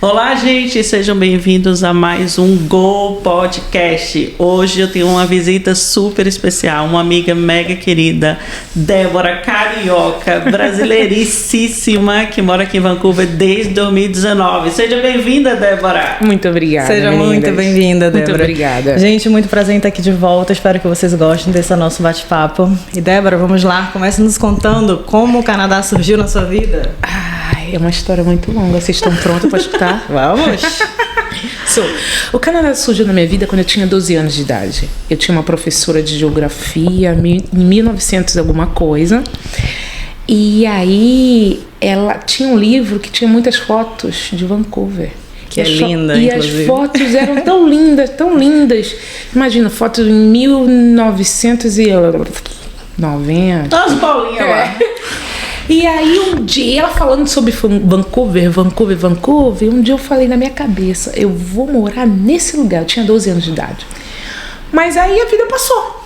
Olá, gente, sejam bem-vindos a mais um Go Podcast. Hoje eu tenho uma visita super especial, uma amiga mega querida, Débora Carioca, brasileiríssima, que mora aqui em Vancouver desde 2019. Seja bem-vinda, Débora. Muito obrigada, Seja meninas. muito bem-vinda, Débora. Muito obrigada. Gente, muito prazer em estar aqui de volta. Espero que vocês gostem desse nosso bate-papo. E Débora, vamos lá, comece nos contando como o Canadá surgiu na sua vida. Ai, é uma história muito longa. Vocês estão prontos para escutar? Vamos! O Canadá surgiu na minha vida quando eu tinha 12 anos de idade. Eu tinha uma professora de geografia em 1900 alguma coisa. E aí ela tinha um livro que tinha muitas fotos de Vancouver. Que é linda, e inclusive. as fotos eram tão lindas, tão lindas. Imagina, fotos em 1990. As bolinhas lá. E aí um dia, ela falando sobre Vancouver, um dia eu falei na minha cabeça, eu vou morar nesse lugar. Eu tinha 12 anos de idade. Mas aí a vida passou.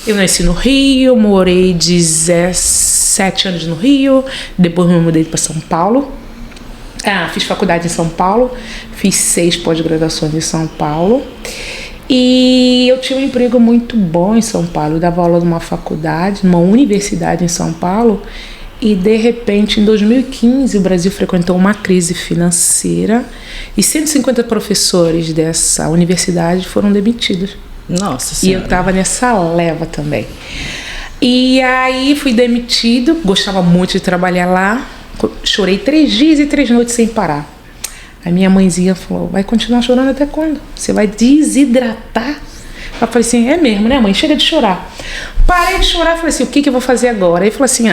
Eu nasci no Rio, morei 17 anos no Rio, depois me mudei para São Paulo. Fiz faculdade em São Paulo, fiz 6 pós-graduações em São Paulo. E eu tinha um emprego muito bom em São Paulo. Eu dava aula numa faculdade, numa universidade em São Paulo. E de repente, em 2015, o Brasil frequentou uma crise financeira e 150 professores dessa universidade foram demitidos. Nossa Senhora. E eu estava nessa leva também. E aí fui demitido, gostava muito de trabalhar lá, chorei 3 dias e 3 noites sem parar. A minha mãezinha falou, vai continuar chorando até quando? Você vai desidratar? Eu falei assim, é mesmo, né, mãe? Chega de chorar. Parei de chorar e falei assim, o que eu vou fazer agora? Aí falou assim,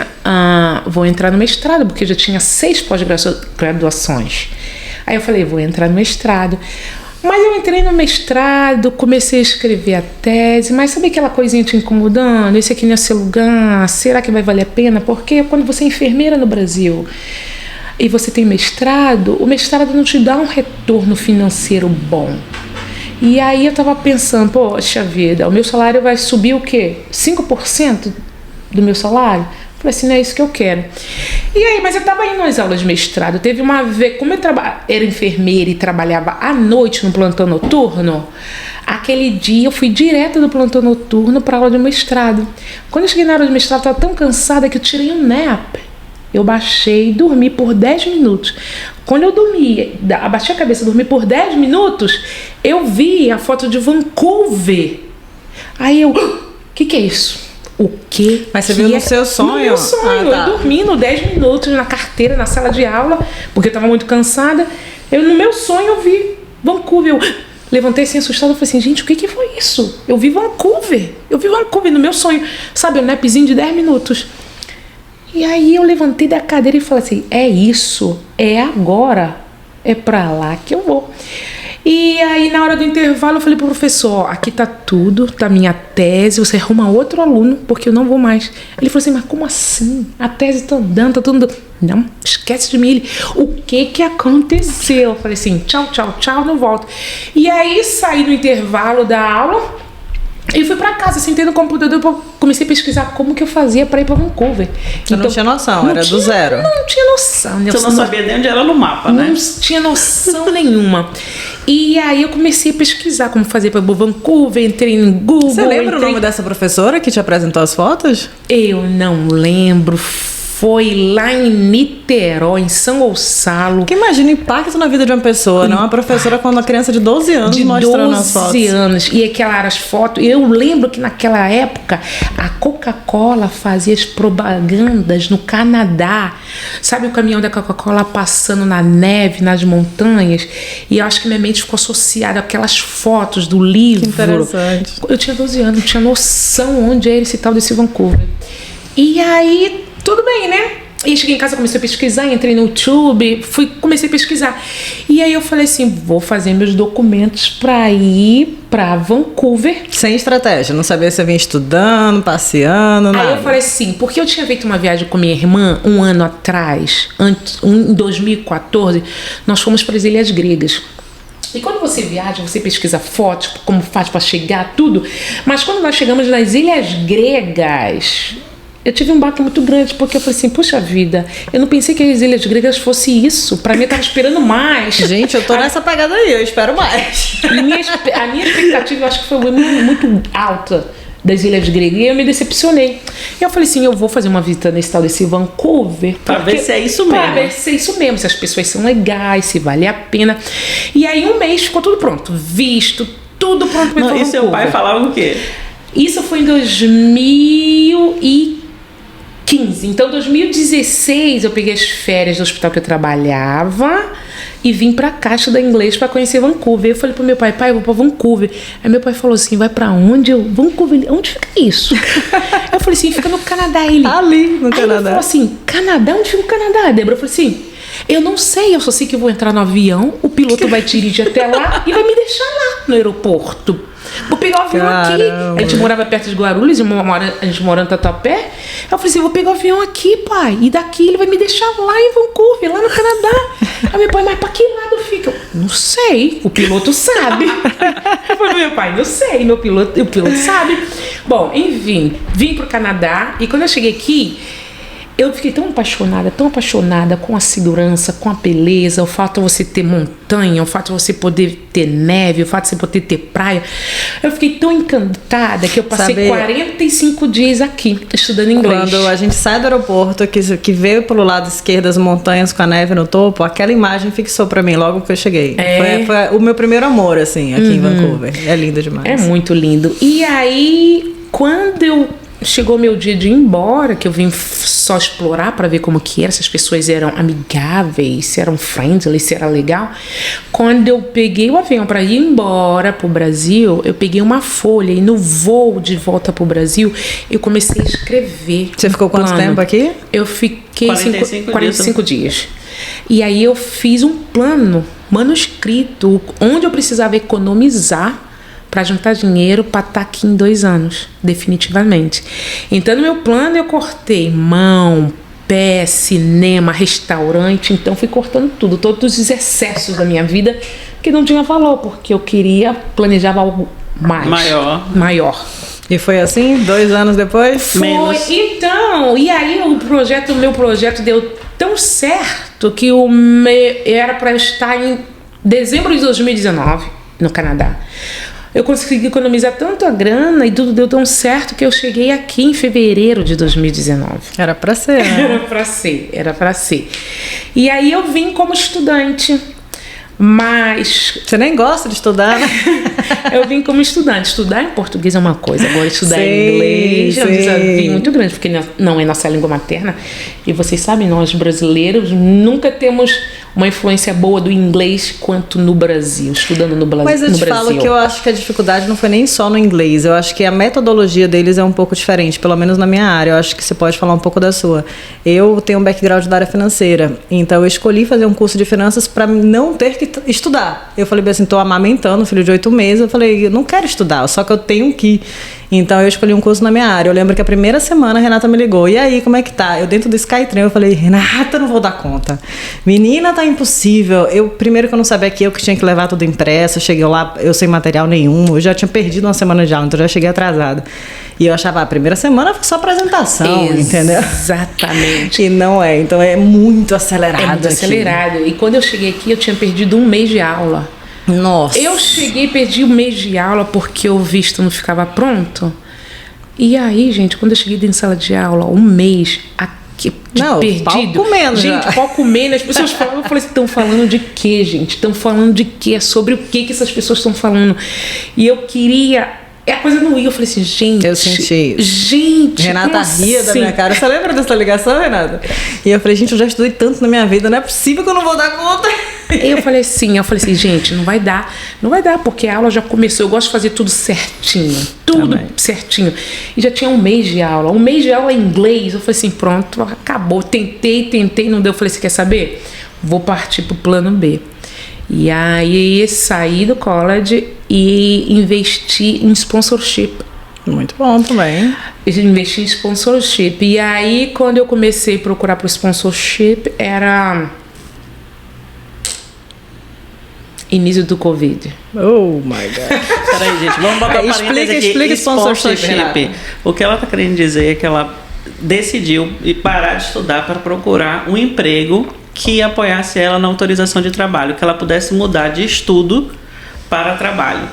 vou entrar no mestrado, porque eu já tinha 6 pós-graduações. Aí eu falei, vou entrar no mestrado. Mas eu entrei no mestrado, comecei a escrever a tese, mas sabe aquela coisinha te incomodando? Esse aqui não é seu lugar, será que vai valer a pena? Porque quando você é enfermeira no Brasil e você tem mestrado, o mestrado não te dá um retorno financeiro bom. E aí eu tava pensando, poxa vida, o meu salário vai subir o quê? 5% do meu salário? Falei assim, não é isso que eu quero. E aí, mas eu tava indo nas aulas de mestrado, teve uma vez, como eu era enfermeira e trabalhava à noite no plantão noturno, aquele dia eu fui direto do plantão noturno para aula de mestrado. Quando eu cheguei na aula de mestrado, eu tava tão cansada que eu tirei um nap. Eu baixei e dormi por 10 minutos. Quando eu dormi, abaixei a cabeça e dormi por 10 minutos, eu vi a foto de Vancouver. Aí eu, o que é isso? O quê? Mas você viu no seu sonho? No meu sonho. Tá. Eu dormindo 10 minutos na carteira, na sala de aula, porque eu estava muito cansada. No meu sonho eu vi Vancouver. Eu levantei assim assustada e falei assim, gente, o que foi isso? Eu vi Vancouver no meu sonho. Sabe, um napzinho de 10 minutos. E aí eu levantei da cadeira e falei assim, é isso, é agora, é pra lá que eu vou. E aí na hora do intervalo eu falei pro professor, aqui tá tudo, tá minha tese, você arruma outro aluno, porque eu não vou mais. Ele falou assim, mas como assim? A tese tá andando, tá tudo... Não, esquece de mim. Ele, o que aconteceu? Eu falei assim, tchau, não volto. E aí saí no intervalo da aula... E fui pra casa, sentei no computador, comecei a pesquisar como que eu fazia pra ir pra Vancouver. Você não tinha noção, era do zero. Não tinha noção. Você não sabia nem onde era no mapa, né? Não tinha noção nenhuma. E aí eu comecei a pesquisar como fazer pra Vancouver, entrei no Google. Você lembra o nome dessa professora que te apresentou as fotos? Eu não lembro. Foi lá em Niterói, em São Gonçalo. Que imagina o impacto na vida de uma pessoa, né? Uma professora com uma criança de 12 anos mostrando as fotos. De 12 anos. E aquelas fotos... Eu lembro que naquela época a Coca-Cola fazia as propagandas no Canadá. Sabe o caminhão da Coca-Cola passando na neve, nas montanhas? E eu acho que minha mente ficou associada àquelas fotos do livro. Que interessante. Eu tinha 12 anos, não tinha noção onde era esse tal desse Vancouver. E aí... Tudo bem, né? E cheguei em casa, comecei a pesquisar, entrei no YouTube, comecei a pesquisar. E aí eu falei assim, vou fazer meus documentos para ir para Vancouver. Sem estratégia, não sabia se eu vinha estudando, passeando, nada. Aí eu falei assim, porque eu tinha feito uma viagem com minha irmã um ano atrás, em 2014, nós fomos para as Ilhas Gregas. E quando você viaja, você pesquisa fotos, como faz para chegar, tudo. Mas quando nós chegamos nas Ilhas Gregas... eu tive um baque muito grande, porque eu falei assim, puxa vida, eu não pensei que as Ilhas Gregas fosse isso. Pra mim, eu tava esperando mais. Gente, eu tô nessa pegada aí, eu espero mais. A minha expectativa, eu acho que foi muito alta das Ilhas Gregas, e eu me decepcionei. E eu falei assim, eu vou fazer uma visita nesse tal desse Vancouver. Pra ver se é isso mesmo. Pra ver se é isso mesmo, se as pessoas são legais, se vale a pena. E aí, um mês, ficou tudo pronto. Visto, tudo pronto pra ir pra E seu pai falava o quê? Isso foi em 2015. Então, em 2016, eu peguei as férias do hospital que eu trabalhava e vim pra cá estudar inglês pra conhecer Vancouver. Eu falei pro meu pai, eu vou pra Vancouver. Aí meu pai falou assim, vai pra onde? Vancouver, onde fica isso? Eu falei assim, fica no Canadá. Ele, ali no Canadá. Ele falou assim, Canadá? Onde fica o Canadá, Débora? Eu falei assim, eu não sei, eu só sei que vou entrar no avião, o piloto vai dirigir até lá e vai me deixar lá no aeroporto. Vou pegar o avião aqui. A gente morava perto de Guarulhos, a gente morava em Tatuapé. Eu falei assim, vou pegar o avião aqui, pai. E daqui ele vai me deixar lá em Vancouver, lá no Canadá. Aí meu pai, mas pra que lado fica? Eu, não sei, o piloto sabe. Eu falei, meu pai, não sei, o piloto sabe. Bom, enfim, vim pro Canadá. E quando eu cheguei aqui, eu fiquei tão apaixonada com a segurança, com a beleza, o fato de você ter montanha, o fato de você poder ter neve, o fato de você poder ter praia. Eu fiquei tão encantada que eu passei 45 dias aqui estudando inglês. Quando a gente sai do aeroporto, que veio pelo lado esquerdo as montanhas com a neve no topo, aquela imagem fixou pra mim logo que eu cheguei. Foi o meu primeiro amor, assim, aqui em Vancouver. É lindo demais. É muito lindo. E aí, quando chegou meu dia de ir embora, que eu vim só explorar para ver como que era, se as pessoas eram amigáveis, se eram friendly, se era legal. Quando eu peguei o avião para ir embora pro Brasil, eu peguei uma folha e no voo de volta pro Brasil, eu comecei a escrever. Você ficou quanto tempo aqui? Eu fiquei 45 dias. E aí eu fiz um plano manuscrito, onde eu precisava economizar para juntar dinheiro para estar aqui em 2 anos, definitivamente. Então, no meu plano, eu cortei mão, pé, cinema, restaurante. Então, fui cortando tudo, todos os excessos da minha vida que não tinha valor, porque eu planejava algo maior. E foi assim, 2 anos depois? Menos. Então, e aí o meu projeto deu tão certo que era para estar em dezembro de 2019 no Canadá. Eu consegui economizar tanto a grana e tudo deu tão certo que eu cheguei aqui em fevereiro de 2019. Era pra ser, né? Era pra ser. E aí eu vim como estudante, mas... Você nem gosta de estudar, né? Eu vim como estudante. Estudar em português é uma coisa, agora estudar em inglês é um desafio muito grande, porque não é nossa língua materna. E vocês sabem, nós brasileiros nunca temos uma influência boa do inglês quanto no Brasil, estudando no Brasil. Mas eu te falo que eu acho que a dificuldade não foi nem só no inglês. Eu acho que a metodologia deles é um pouco diferente, pelo menos na minha área. Eu acho que você pode falar um pouco da sua. Eu tenho um background da área financeira, então eu escolhi fazer um curso de finanças para não ter que estudar. Eu falei assim, estou amamentando um filho de 8 meses. Eu falei, eu não quero estudar, só que eu tenho que. Então eu escolhi um curso na minha área. Eu lembro que a primeira semana a Renata me ligou. E aí, como é que tá? Eu dentro do Skytrain, eu falei, Renata, não vou dar conta. Menina, tá impossível. Primeiro que eu não sabia que eu que tinha que levar tudo impresso. Eu cheguei lá, eu sem material nenhum. Eu já tinha perdido uma semana de aula, então eu já cheguei atrasada. E eu achava, a primeira semana foi só apresentação, entendeu? Exatamente. E não é. Então é muito acelerado. É muito acelerado. E quando eu cheguei aqui, eu tinha perdido 1 mês de aula. Nossa. Eu cheguei e perdi 1 mês de aula porque o visto não ficava pronto. E aí, gente, quando eu cheguei dentro de sala de aula, 1 mês aqui perdido. Pau comendo, gente, pau comendo. As pessoas falam, eu falei, estão falando de quê, gente? Estão falando de quê? Sobre o que essas pessoas estão falando? E eu queria... a coisa não ia. Eu falei assim, gente... Eu senti. Gente, Renata ria da minha cara. Você lembra dessa ligação, Renata? E eu falei, gente, eu já estudei tanto na minha vida, não é possível que eu não vou dar conta. Eu falei assim, gente, não vai dar, porque a aula já começou. Eu gosto de fazer tudo certinho, certinho. E já tinha 1 mês de aula, 1 mês de aula em inglês. Eu falei assim, pronto, acabou. Tentei, não deu. Eu falei, você quer saber? Vou partir pro plano B. E aí saí do college e investi em sponsorship. Muito bom também. Investi em sponsorship. E aí, quando eu comecei a procurar pro sponsorship, era início do Covid. Oh my God. Peraí, gente, vamos botar parênteses aqui. Explica sponsorship. O que ela tá querendo dizer é que ela decidiu parar de estudar para procurar um emprego que apoiasse ela na autorização de trabalho, que ela pudesse mudar de estudo para trabalho.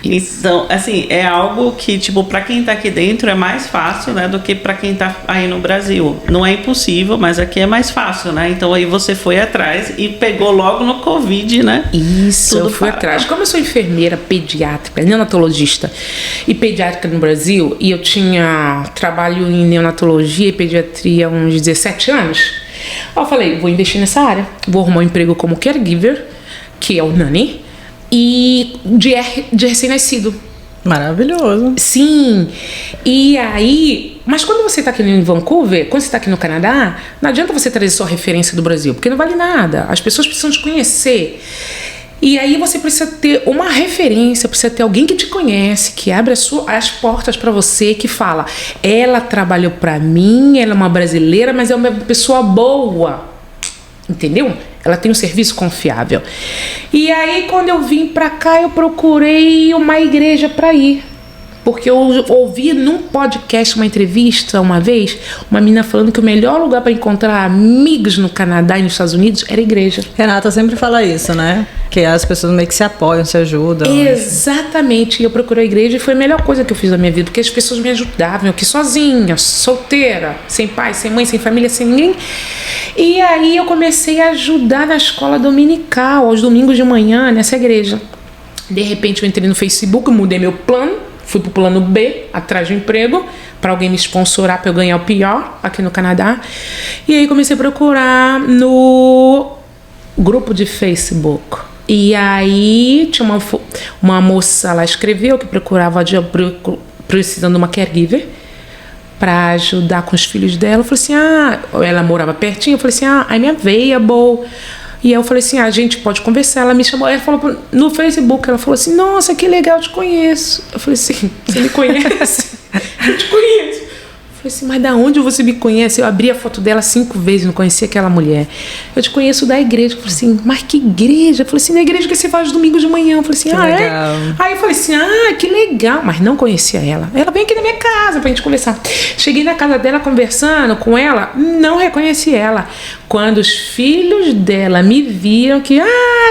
Isso. Então, assim, é algo que, tipo, para quem tá aqui dentro é mais fácil, né, do que para quem tá aí no Brasil. Não é impossível, mas aqui é mais fácil, né? Então aí você foi atrás e pegou logo no Covid, né? Isso, eu fui atrás. Como eu sou enfermeira pediátrica, neonatologista e pediátrica no Brasil, e eu tinha trabalho em neonatologia e pediatria há uns 17 anos, eu falei, vou investir nessa área, vou arrumar um emprego como caregiver, que é o nanny, e de recém-nascido. Maravilhoso. Sim. E aí, mas quando você está aqui em Vancouver, quando você está aqui no Canadá, não adianta você trazer só referência do Brasil, porque não vale nada. As pessoas precisam te conhecer. E aí você precisa ter uma referência, precisa ter alguém que te conhece, que abre as portas para você, que fala, ela trabalhou para mim, ela é uma brasileira, mas é uma pessoa boa. Entendeu? Ela tem um serviço confiável. E aí, quando eu vim pra cá, eu procurei uma igreja pra ir. Porque eu ouvi num podcast, uma entrevista uma vez, uma menina falando que o melhor lugar para encontrar amigos no Canadá e nos Estados Unidos era a igreja. Renata sempre fala isso, né? Que as pessoas meio que se apoiam, se ajudam. Exatamente. E eu procurei a igreja e foi a melhor coisa que eu fiz na minha vida, porque as pessoas me ajudavam. Eu aqui sozinha, solteira, sem pai, sem mãe, sem família, sem ninguém. E aí eu comecei a ajudar na escola dominical, aos domingos de manhã, nessa igreja. De repente eu entrei no Facebook, mudei meu plano. Fui pro plano B, atrás de um emprego, para alguém me sponsorar para eu ganhar o pior aqui no Canadá. E aí comecei a procurar no grupo de Facebook. E aí tinha uma moça lá, escreveu que procurava, precisando de uma caregiver para ajudar com os filhos dela. Eu falei assim, ela morava pertinho. Eu falei assim, I'm available. E aí eu falei assim, a gente pode conversar. Ela me chamou, ela falou no Facebook, ela falou assim, nossa, que legal, eu te conheço. Eu falei assim, você me conhece? Eu te conheço. Eu falei assim, mas da onde você me conhece? Eu abri a foto dela 5 vezes, não conhecia aquela mulher. Eu te conheço da igreja. Eu falei assim, mas que igreja? Eu falei assim, na igreja que você faz domingo de manhã. Eu falei assim, legal. É? Aí eu falei assim, que legal. Mas não conhecia ela. Ela vem aqui na minha casa pra gente conversar. Cheguei na casa dela conversando com ela, não reconheci ela. Quando os filhos dela me viram que,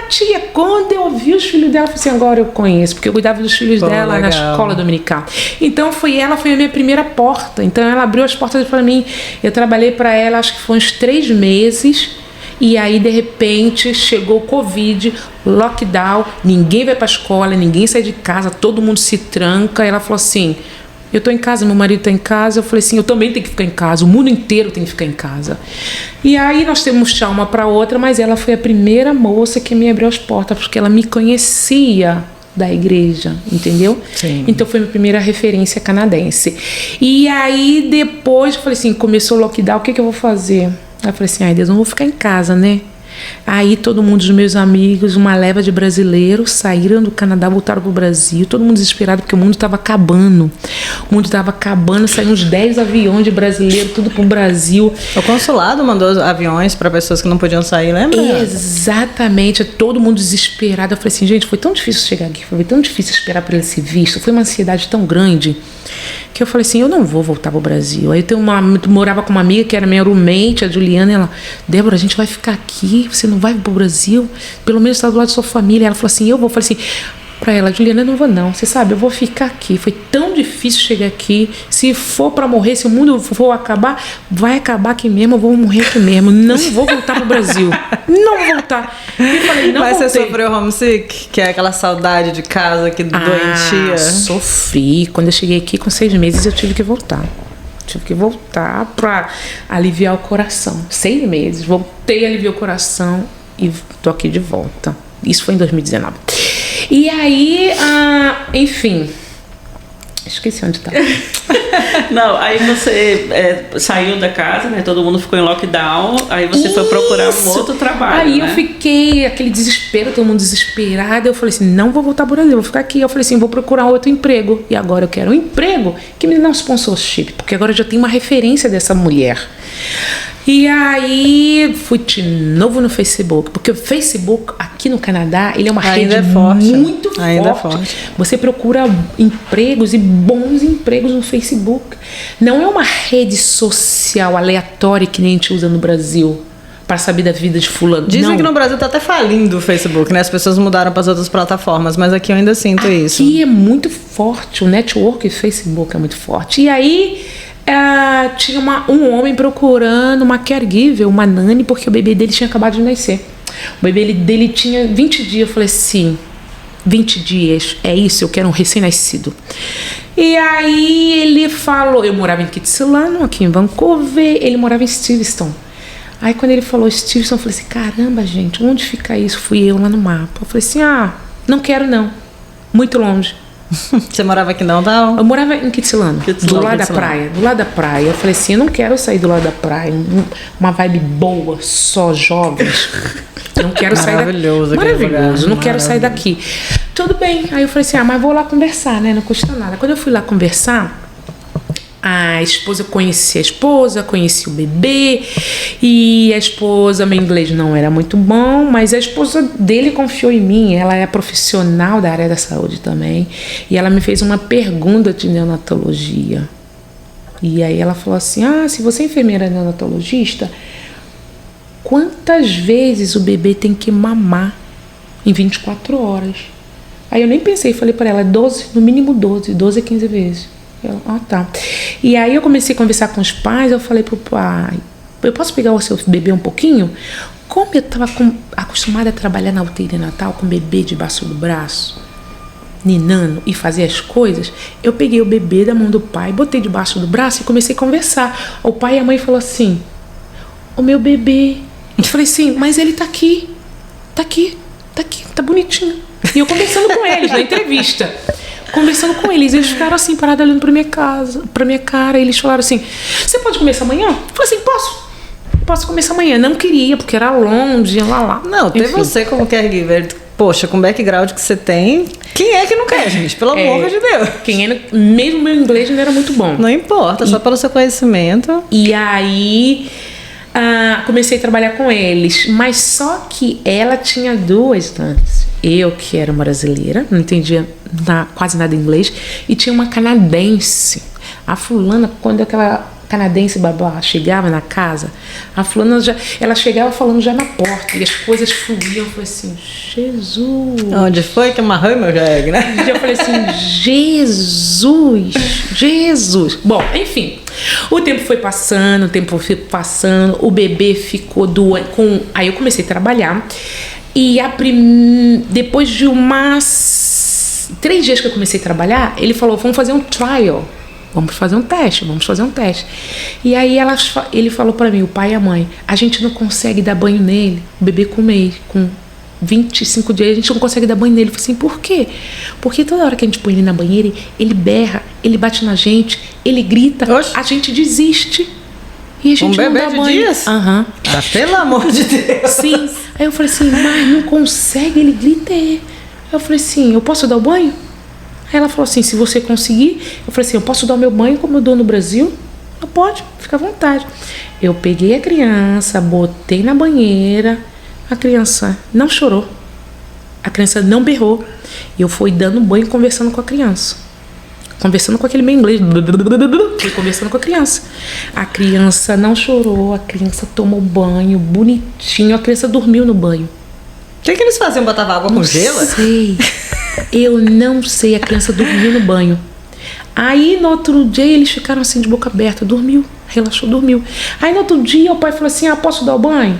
tia, quando eu vi os filhos dela, eu falei assim, agora eu conheço, porque eu cuidava dos filhos dela legal. Na escola dominical. Então ela foi a minha primeira porta. Então ela abriu as portas para mim. Eu trabalhei para ela, acho que foi uns 3 meses. E aí, de repente, chegou o Covid, lockdown, ninguém vai para a escola, ninguém sai de casa, todo mundo se tranca. Ela falou assim, eu tô em casa, meu marido tá em casa. Eu falei assim, eu também tenho que ficar em casa, o mundo inteiro tem que ficar em casa. E aí nós temos tchau uma para outra, mas ela foi a primeira moça que me abriu as portas, porque ela me conhecia da igreja, entendeu? Sim. Então foi minha primeira referência canadense. E aí depois eu falei assim, começou o lockdown, o que eu vou fazer? Aí eu falei assim, Deus, não vou ficar em casa, né? Aí todo mundo, os meus amigos, uma leva de brasileiros saíram do Canadá, voltaram pro Brasil, todo mundo desesperado porque o mundo estava acabando. O mundo estava acabando, saíram uns 10 aviões de brasileiro, tudo pro Brasil. O consulado mandou aviões para pessoas que não podiam sair, lembra? Exatamente, todo mundo desesperado. Eu falei assim, gente, foi tão difícil chegar aqui, foi tão difícil esperar por esse visto, foi uma ansiedade tão grande que eu falei assim, eu não vou voltar pro Brasil. Aí eu morava com uma amiga que era minha roommate, a Juliana, ela, Débora, a gente vai ficar aqui, você não vai pro Brasil? Pelo menos está do lado da sua família. Ela falou assim, eu vou. Eu falei assim pra ela, Juliana, eu não vou não, você sabe, eu vou ficar aqui. Foi tão difícil chegar aqui, se for pra morrer, se o mundo for acabar, vai acabar aqui mesmo, eu vou morrer aqui mesmo, não vou voltar pro Brasil, não vou voltar. E falei, não Mas voltei. você sofreu homesick, que é aquela saudade de casa que doentia? Sofri, quando eu cheguei aqui com 6 meses eu tive que voltar. Tive que voltar pra aliviar o coração. 6 meses, voltei a aliviar o coração e tô aqui de volta. Isso foi em 2019. E aí, enfim, esqueci onde tá. Não, aí você saiu da casa, né? Todo mundo ficou em lockdown. Aí você foi procurar um outro trabalho. Aí né? eu fiquei, aquele desespero, todo mundo desesperado. Eu falei assim, não vou voltar pro Brasil, vou ficar aqui. Eu falei assim, vou procurar outro emprego. E agora eu quero um emprego que me dê um sponsorship, porque agora eu já tenho uma referência dessa mulher. E aí fui de novo no Facebook, porque o Facebook aqui no Canadá, ele é uma rede muito forte. Ainda é forte. Você procura empregos e bons empregos no Facebook. Não é uma rede social aleatória que nem a gente usa no Brasil para saber da vida de fulano. Dizem que no Brasil tá até falindo o Facebook, né? As pessoas mudaram para as outras plataformas, mas aqui eu ainda sinto isso. Aqui é muito forte, o network Facebook é muito forte. E aí tinha um homem procurando uma caregiver, uma nanny, porque o bebê dele tinha acabado de nascer. O bebê dele tinha 20 dias. Eu falei assim, 20 dias, é isso, eu quero um recém-nascido. E aí ele falou, eu morava em Kitsilano, aqui em Vancouver, ele morava em Steveston. Aí quando ele falou Steveston, eu falei assim, caramba, gente, onde fica isso? Fui eu lá no mapa. Eu falei assim, não quero não, muito longe. Você morava aqui não, tá? Eu morava em Kitsilano, do lado da praia. Do lado da praia. Eu falei assim, eu não quero sair do lado da praia. Uma vibe boa, só jovens. Eu não quero sair daqui. Maravilhoso. Não quero sair daqui. Tudo bem. Aí eu falei assim, mas vou lá conversar, né? Não custa nada. Quando eu fui lá conversar, conheci a esposa, conheci o bebê, e a esposa, meu inglês não era muito bom, mas a esposa dele confiou em mim, ela é profissional da área da saúde também, e ela me fez uma pergunta de neonatologia. E aí ela falou assim, se você é enfermeira neonatologista, quantas vezes o bebê tem que mamar em 24 horas? Aí eu nem pensei, falei para ela, 12, no mínimo 12 a 15 vezes. Tá. E aí eu comecei a conversar com os pais, eu falei pro pai, eu posso pegar o seu bebê um pouquinho? Como eu estava acostumada a trabalhar na UTI de Natal com o bebê debaixo do braço, ninando e fazer as coisas, eu peguei o bebê da mão do pai, botei debaixo do braço e comecei a conversar. O pai e a mãe falaram assim, o meu bebê. Eu falei assim, mas ele tá aqui, tá bonitinho. E eu conversando com eles na entrevista. Conversando com eles, eles ficaram assim, parados olhando pra minha cara, eles falaram assim, você pode começar amanhã? Eu falei assim, posso começar amanhã. Não queria, porque era longe, lá. Não, ter você como caregiver, poxa, com o background que você tem, quem é que não quer, gente? Pelo amor de Deus. Mesmo meu inglês não era muito bom. Não importa, só pelo seu conhecimento. E aí comecei a trabalhar com eles, mas só que ela tinha duas tantas. Eu, que era brasileira, não entendia quase nada inglês, e tinha uma canadense. A fulana, quando aquela canadense babá chegava na casa, a fulana ela chegava falando já na porta, e as coisas fluíam. Eu falei assim, Jesus! Onde foi que amarrou meu jegue, né? E eu falei assim, Jesus! Bom, enfim, o tempo foi passando, o bebê ficou doente. Aí eu comecei a trabalhar. E depois de 3 dias que eu comecei a trabalhar, ele falou, vamos fazer um trial, vamos fazer um teste. E aí ele falou pra mim, o pai e a mãe, a gente não consegue dar banho nele, o bebê com 25 dias, a gente não consegue dar banho nele. Eu falei assim, por quê? Porque toda hora que a gente põe ele na banheira, ele berra, ele bate na gente, ele grita, a gente desiste. E a gente bebê não dá banho. Dias? Pelo amor de Deus. Sim. Aí eu falei assim, mas não consegue, ele grita. Aí eu falei assim, eu posso dar o banho? Aí ela falou assim, se você conseguir. Eu falei assim, eu posso dar o meu banho como eu dou no Brasil? Ela pode, fica à vontade. Eu peguei a criança, botei na banheira. A criança não chorou. A criança não berrou. E eu fui dando banho e conversando com a criança. Conversando com aquele meu inglês. Fui conversando com a criança. A criança não chorou. A criança tomou banho bonitinho. A criança dormiu no banho. O que eles faziam? Botavam água com gelo? Não sei. Eu não sei. A criança dormiu no banho. Aí no outro dia eles ficaram assim de boca aberta. Dormiu. Relaxou, dormiu. Aí no outro dia o pai falou assim, posso dar o banho?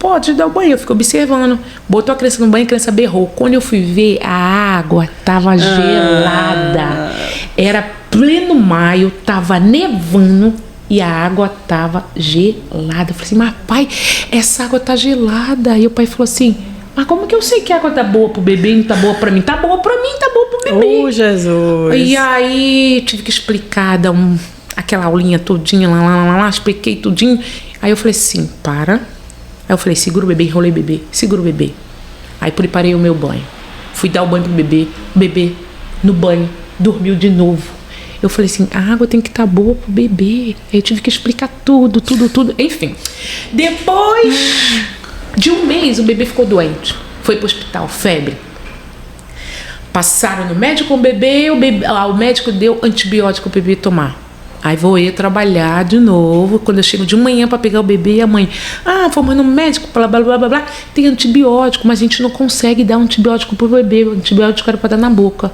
Pode dar o banho. Eu fico observando. Botou a criança no banho, a criança berrou. Quando eu fui ver, a água tava gelada. Era pleno maio, tava nevando e a água tava gelada. Eu falei assim, mas pai, essa água tá gelada. E o pai falou assim, mas como que eu sei que a água tá boa pro bebê e não tá boa pra mim? Tá boa pra mim, tá boa pro bebê. Oh, Jesus. E aí tive que explicar, dar aquela aulinha todinha, lá, expliquei tudinho. Aí eu falei assim, para. Aí eu falei, segura o bebê, enrolei o bebê, segura o bebê. Aí preparei o meu banho. Fui dar o banho pro bebê, o bebê no banho, dormiu de novo. Eu falei assim, a água tem que estar boa pro bebê. Aí eu tive que explicar tudo. Enfim, depois de um mês, o bebê ficou doente. Foi pro hospital, febre. Passaram no médico com o bebê, o médico deu antibiótico pro bebê tomar. Aí vou eu trabalhar de novo. Quando eu chego de manhã para pegar o bebê, a mãe, fomos no médico, blá, blá, blá, blá, blá, tem antibiótico, mas a gente não consegue dar antibiótico pro bebê. O antibiótico era para dar na boca.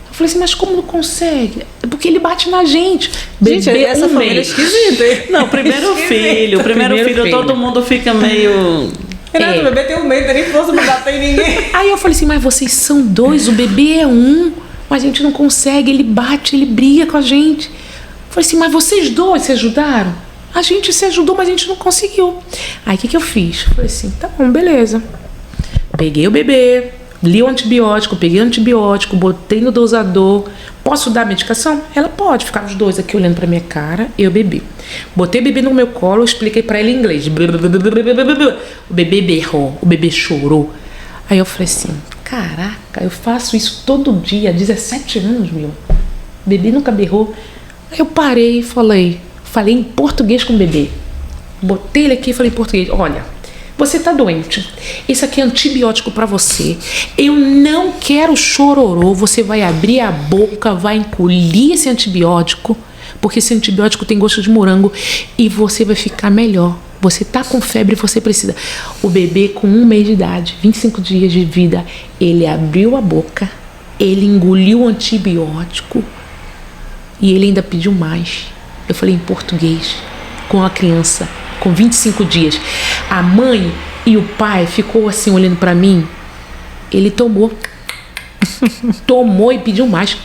Eu falei assim, mas como não consegue? É porque ele bate na gente. Gente, essa família é esquisita. Não, primeiro filho, todo mundo fica meio... O bebê tem um medo, nem força pra bater em ninguém. Aí eu falei assim, mas vocês são dois, o bebê é um, mas a gente não consegue, ele bate, ele briga com a gente. Falei assim, mas vocês dois se ajudaram? A gente se ajudou, mas a gente não conseguiu. Aí o que eu fiz? Falei assim, tá bom, beleza. Peguei o bebê, li o antibiótico, peguei o antibiótico, botei no dosador. Posso dar a medicação? Ela pode. Ficaram os dois aqui olhando pra minha cara, eu bebi. Botei o bebê no meu colo, expliquei pra ela em inglês. O bebê berrou, o bebê chorou. Aí eu falei assim, caraca, eu faço isso todo dia, 17 anos, meu. O bebê nunca berrou. Aí eu parei e falei em português com o bebê. Botei ele aqui e falei em português, olha, você tá doente, esse aqui é antibiótico pra você, eu não quero chororô, você vai abrir a boca, vai engolir esse antibiótico, porque esse antibiótico tem gosto de morango e você vai ficar melhor. Você tá com febre, você precisa. O bebê com 1 mês de idade, 25 dias de vida, ele abriu a boca, ele engoliu o antibiótico e ele ainda pediu mais. Eu falei em português com a criança com 25 dias. A mãe e o pai ficou assim olhando pra mim. Ele tomou e pediu mais.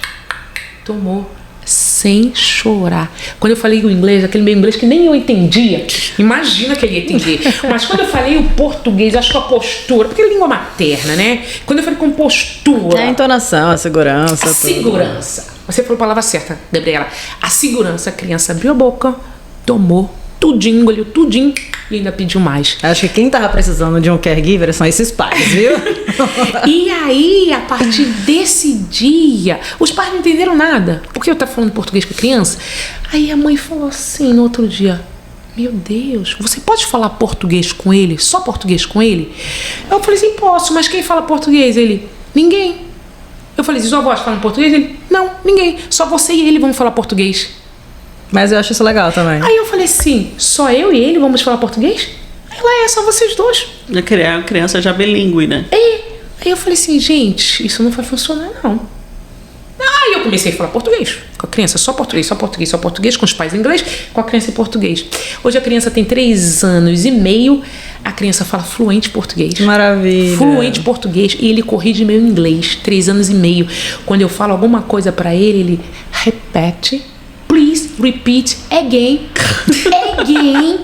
Tomou sem chorar. Quando eu falei o inglês, aquele meio inglês que nem eu entendia, imagina que ele ia entender. Mas quando eu falei o português, acho que a postura, porque é língua materna, né? Quando eu falei com postura, a entonação, a segurança, a segurança. Você falou a palavra certa, Gabriela. A segurança, a criança abriu a boca, tomou tudinho, engoliu tudinho e ainda pediu mais. Acho que quem tava precisando de um caregiver são esses pais, viu? E aí, a partir desse dia, os pais não entenderam nada, porque eu tava falando português com a criança. Aí a mãe falou assim no outro dia, meu Deus, você pode falar português com ele? Só português com ele? Eu falei assim, posso, mas quem fala português? Ele, ninguém. Eu falei, sua avó fala português? Ele, não, ninguém, só você e ele vão falar português. Mas eu acho isso legal também. Aí eu falei assim, só eu e ele vamos falar português? Ela, só vocês dois. A criança já bilíngue, né? Aí eu falei assim, gente, isso não vai funcionar não. Aí eu comecei a falar português com a criança, só português, com os pais em inglês, com a criança em português. Hoje a criança tem 3 anos e meio, a criança fala fluente português. Maravilha. Fluente português e ele corrige meu inglês, 3 anos e meio. Quando eu falo alguma coisa pra ele repete. Please repeat again. Again.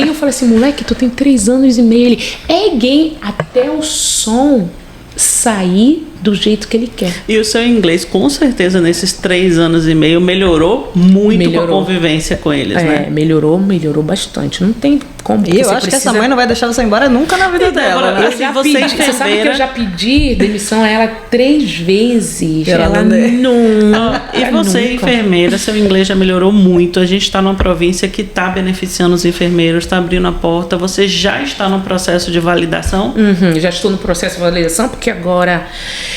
Eu falei assim, moleque, tu tem 3 anos e meio. Ele, again, até o som sair do jeito que ele quer. E o seu inglês, com certeza, nesses 3 anos e meio, melhorou muito com a convivência com eles, né? Melhorou bastante. Não tem como. E eu acho que essa mãe não vai deixar você embora nunca na vida dela. Né? Você sabe que eu já pedi demissão a ela 3 vezes. Ela nunca. E você, enfermeira, seu inglês já melhorou muito. A gente está numa província que está beneficiando os enfermeiros, está abrindo a porta. Você já está no processo de validação? Já estou no processo de validação, porque agora,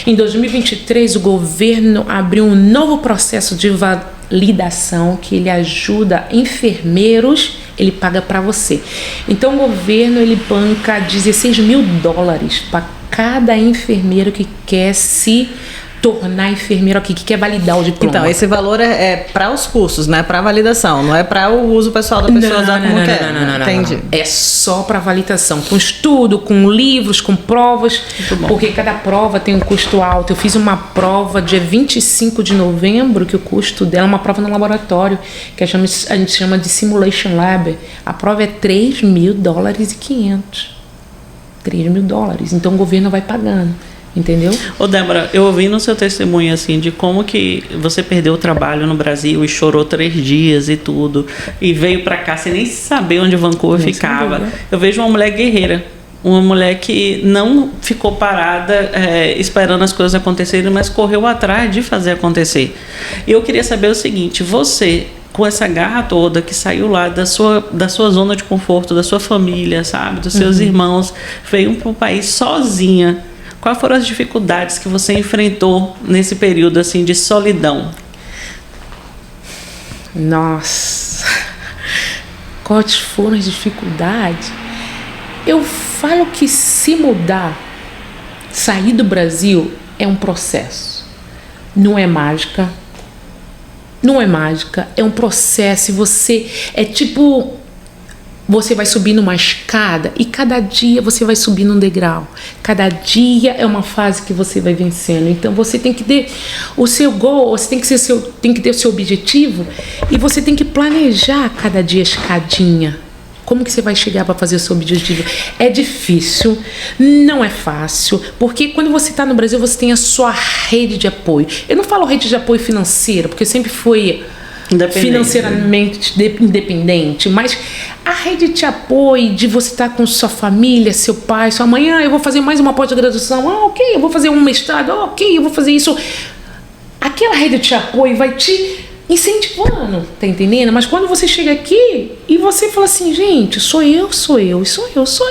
em 2023, o governo abriu um novo processo de validação que ele ajuda enfermeiros, ele paga para você. Então o governo ele banca $16 mil para cada enfermeiro que quer se tornar enfermeiro aqui, que quer validar o diploma. Então, esse valor é para os cursos, né? Para validação, não é para o uso pessoal da pessoa usar como quer. Não. Entendi. É só para validação, com estudo, com livros, com provas, porque cada prova tem um custo alto. Eu fiz uma prova dia 25 de novembro, que o custo dela é uma prova no laboratório, que a gente chama de Simulation Lab. A prova é $3.500. $3 mil. Então o governo vai pagando. Entendeu? Ô Débora, eu ouvi no seu testemunho assim de como que você perdeu o trabalho no Brasil e chorou 3 dias e tudo, e veio pra cá sem nem saber onde Vancouver ficava. Eu vejo uma mulher guerreira Uma mulher que não ficou parada esperando as coisas acontecerem, mas correu atrás de fazer acontecer. E eu queria saber o seguinte, você, com essa garra toda, que saiu lá da sua zona de conforto, da sua família, sabe, dos seus irmãos, veio para o país sozinha. Quais foram as dificuldades que você enfrentou nesse período assim de solidão? Nossa, quais foram as dificuldades? Eu falo que se mudar, sair do Brasil é um processo. Não é mágica. Não é mágica, é um processo. Você é tipo, você vai subindo uma escada e cada dia você vai subindo um degrau. Cada dia é uma fase que você vai vencendo. Então você tem que ter o seu goal, você tem que ter o seu objetivo e você tem que planejar cada dia a escadinha. Como que você vai chegar para fazer o seu objetivo? É difícil, não é fácil, porque quando você está no Brasil, você tem a sua rede de apoio. Eu não falo rede de apoio financeira, porque eu sempre fui financeiramente independente, mas a rede de apoio de você estar com sua família, seu pai, sua mãe, eu vou fazer mais uma pós-graduação, ok, eu vou fazer um mestrado, ok, eu vou fazer isso. Aquela rede de apoio vai te incentivando, tá entendendo? Mas quando você chega aqui e você fala assim, gente, sou eu.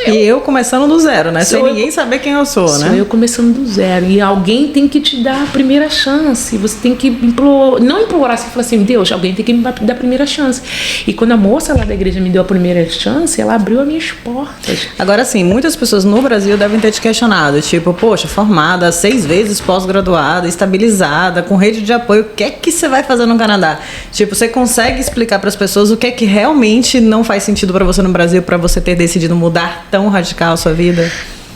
E eu começando do zero, né? Sem ninguém saber quem eu sou, né? Sou eu começando do zero. E alguém tem que te dar a primeira chance. Você tem que não implorar, você fala assim, Deus, alguém tem que me dar a primeira chance. E quando a moça lá da igreja me deu a primeira chance, ela abriu as minhas portas. Agora sim, muitas pessoas no Brasil devem ter te questionado, tipo, poxa, formada, 6 vezes pós-graduada, estabilizada, com rede de apoio, o que é que você vai fazer no Canadá? Tipo, você consegue explicar para as pessoas o que é que realmente não faz sentido para você no Brasil, para você ter decidido mudar tão radical a sua vida?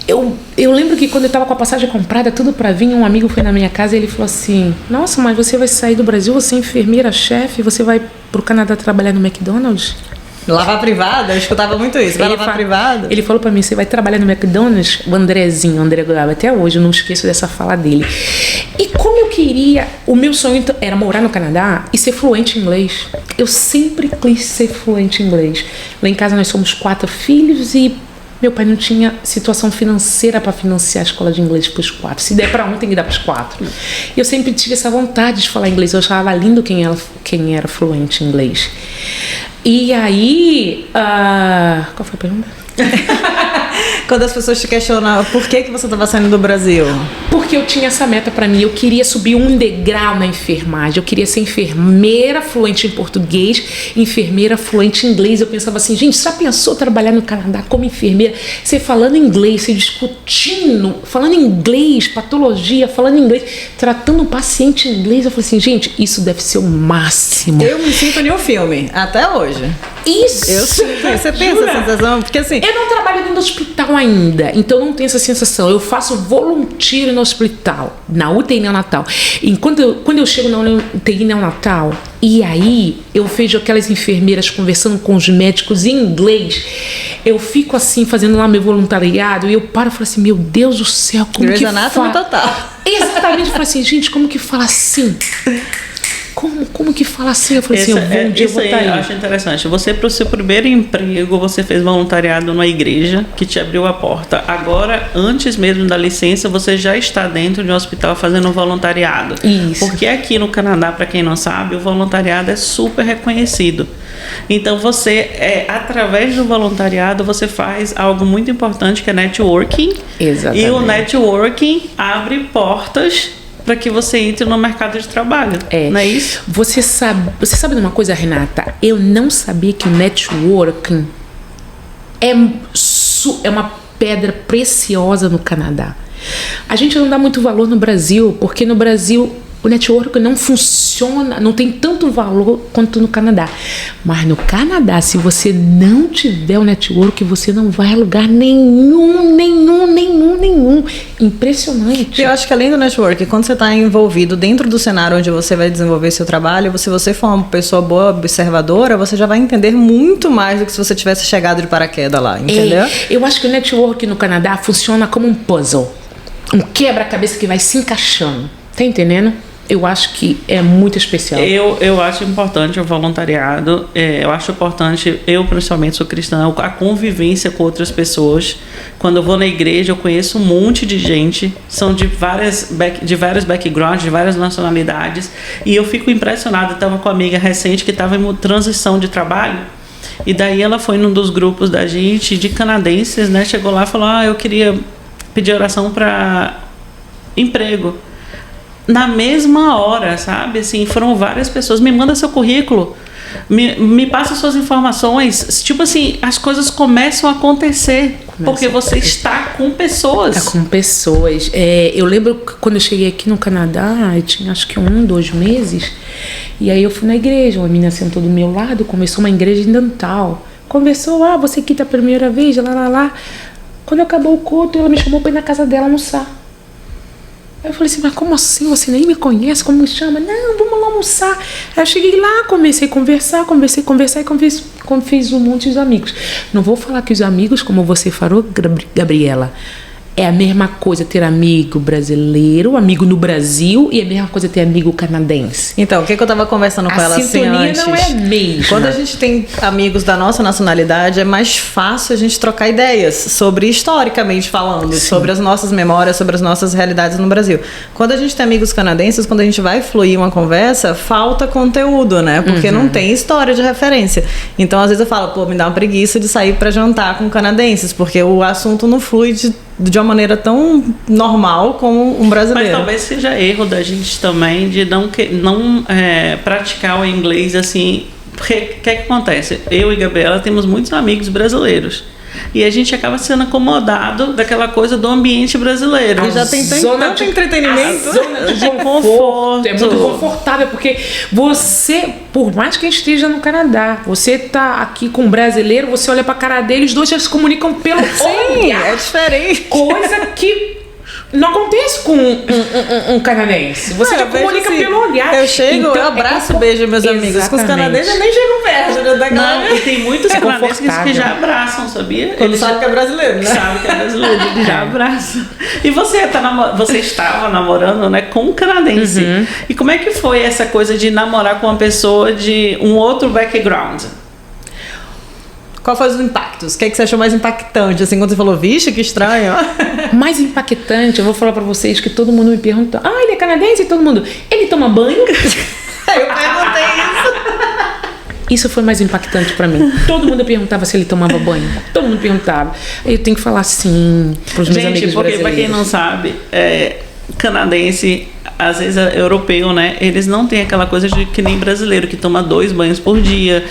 Eu lembro que quando eu estava com a passagem comprada, tudo para vir, um amigo foi na minha casa e ele falou assim, nossa, mas você vai sair do Brasil, você é enfermeira, chefe, você vai pro Canadá trabalhar no McDonald's? Lavar privada? Eu escutava muito isso. Vai lavar privada? Ele falou pra mim, você vai trabalhar no McDonald's? O Andrezinho, o André Gaba, até hoje, eu não esqueço dessa fala dele. E como eu queria, o meu sonho era morar no Canadá e ser fluente em inglês. Eu sempre quis ser fluente em inglês. Lá em casa nós somos 4 filhos e meu pai não tinha situação financeira para financiar a escola de inglês para os 4. Se der para um, tem que dar para os 4. E eu sempre tive essa vontade de falar inglês. Eu achava lindo quem era fluente em inglês. E aí, qual foi a pergunta? Quando as pessoas te questionam por que você estava saindo do Brasil? Porque eu tinha essa meta para mim. Eu queria subir um degrau na enfermagem. Eu queria ser enfermeira fluente em português, enfermeira fluente em inglês. Eu pensava assim, gente, já pensou trabalhar no Canadá como enfermeira? Você falando inglês, você discutindo, falando inglês, patologia, falando inglês, tratando o paciente em inglês. Eu falei assim, gente, isso deve ser o máximo. Eu me sinto em um filme, até hoje. Isso! Eu sinto. Você pensa essa sensação? Porque assim... Eu não trabalho dentro do hospital ainda, então eu não tenho essa sensação. Eu faço voluntário no hospital, na UTI neonatal. Quando eu chego na UTI neonatal, e aí eu vejo aquelas enfermeiras conversando com os médicos em inglês, eu fico assim, fazendo lá meu voluntariado, e eu paro e falo assim, meu Deus do céu, como Grey's que Anatomy fala? total. Exatamente, eu falo assim, gente, como que fala assim? Como que fala assim? Eu falei assim, eu vou estar aí. Eu acho interessante. Você, para o seu primeiro emprego, você fez voluntariado numa igreja que te abriu a porta. Agora, antes mesmo da licença, você já está dentro de um hospital fazendo voluntariado. Isso. Porque aqui no Canadá, para quem não sabe, o voluntariado é super reconhecido. Então, você, através do voluntariado, você faz algo muito importante, que é networking. Exatamente. E o networking abre portas para que você entre no mercado de trabalho, não é isso? Você sabe de uma coisa, Renata? Eu não sabia que o networking é uma pedra preciosa no Canadá. A gente não dá muito valor no Brasil, porque no Brasil o networking não funciona, não tem tanto valor quanto no Canadá. Mas no Canadá, se você não tiver o network, você não vai a lugar nenhum. Impressionante. Eu acho que além do network, quando você está envolvido dentro do cenário onde você vai desenvolver seu trabalho, se você for uma pessoa boa, observadora, você já vai entender muito mais do que se você tivesse chegado de paraquedas lá, entendeu? Eu acho que o network no Canadá funciona como um puzzle. Um quebra-cabeça que vai se encaixando. Tá entendendo? Eu acho que é muito especial. Eu acho importante o voluntariado, eu acho importante, eu principalmente sou cristã, a convivência com outras pessoas. Quando eu vou na igreja, eu conheço um monte de gente, são de vários backgrounds, de várias nacionalidades, e eu fico impressionada. Eu estava com uma amiga recente que estava em transição de trabalho, e daí ela foi num dos grupos da gente, de canadenses, né? Chegou lá e falou, eu queria pedir oração para emprego. Na mesma hora, sabe? Assim, foram várias pessoas. Me manda seu currículo, me passa suas informações. Tipo assim, as coisas começam a acontecer porque você está com pessoas. Está com pessoas. Eu lembro que quando eu cheguei aqui no Canadá, eu tinha acho que 2 meses. E aí eu fui na igreja, uma menina sentou do meu lado, começou uma igreja em Natal. Conversou, você aqui tá a primeira vez, lá. Quando acabou o culto, ela me chamou para ir na casa dela almoçar. Aí eu falei assim, mas como assim? Você nem me conhece? Como me chama? Não, vamos lá almoçar. Aí eu cheguei lá, comecei a conversar e fiz um monte de amigos. Não vou falar que os amigos, como você falou, Gabriela, é a mesma coisa ter amigo brasileiro, amigo no Brasil, e é a mesma coisa ter amigo canadense. Então, o que eu tava conversando com ela assim antes? A sintonia não é a mesma. Quando a gente tem amigos da nossa nacionalidade, é mais fácil a gente trocar ideias sobre, historicamente falando, sobre as nossas memórias, sobre as nossas realidades no Brasil. Quando a gente tem amigos canadenses, quando a gente vai fluir uma conversa, falta conteúdo, né? Porque não tem história de referência. Então, às vezes eu falo, me dá uma preguiça de sair pra jantar com canadenses, porque o assunto não flui de uma maneira tão normal como um brasileiro. Mas talvez seja erro da gente também de não praticar o inglês assim. Porque o que acontece? Eu e Gabriela temos muitos amigos brasileiros. E a gente acaba sendo acomodado daquela coisa do ambiente brasileiro. E já tem tanto entretenimento. Zona de conforto. É muito confortável, porque você, por mais que esteja no Canadá, você tá aqui com um brasileiro, você olha pra cara dele, os dois já se comunicam pelo olhar. É diferente. Coisa que não acontece com um canadense. Você já comunica assim, pelo olhar. Eu chego, eu abraço, beijo meus amigos. Com os canadenses eu nem chego perto. Não, e tem muitos canadenses que já abraçam, sabia? Quando sabe que é brasileiro, né? Sabe que é brasileiro, eles já abraçam. E você estava namorando, né, com um canadense. E como é que foi essa coisa de namorar com uma pessoa de um outro background? Qual foi os impactos? O que você achou mais impactante? Assim, quando você falou, vixe, que estranho. Mais impactante, eu vou falar pra vocês que todo mundo me pergunta, ele é canadense? E todo mundo, ele toma banho? Eu perguntei isso. Isso foi mais impactante pra mim. Todo mundo perguntava se ele tomava banho. Todo mundo perguntava. Eu tenho que falar sim pros meus amigos brasileiros. Pra quem não sabe, canadense, às vezes europeu, né? Eles não têm aquela coisa de que nem brasileiro, que toma 2 banhos por dia.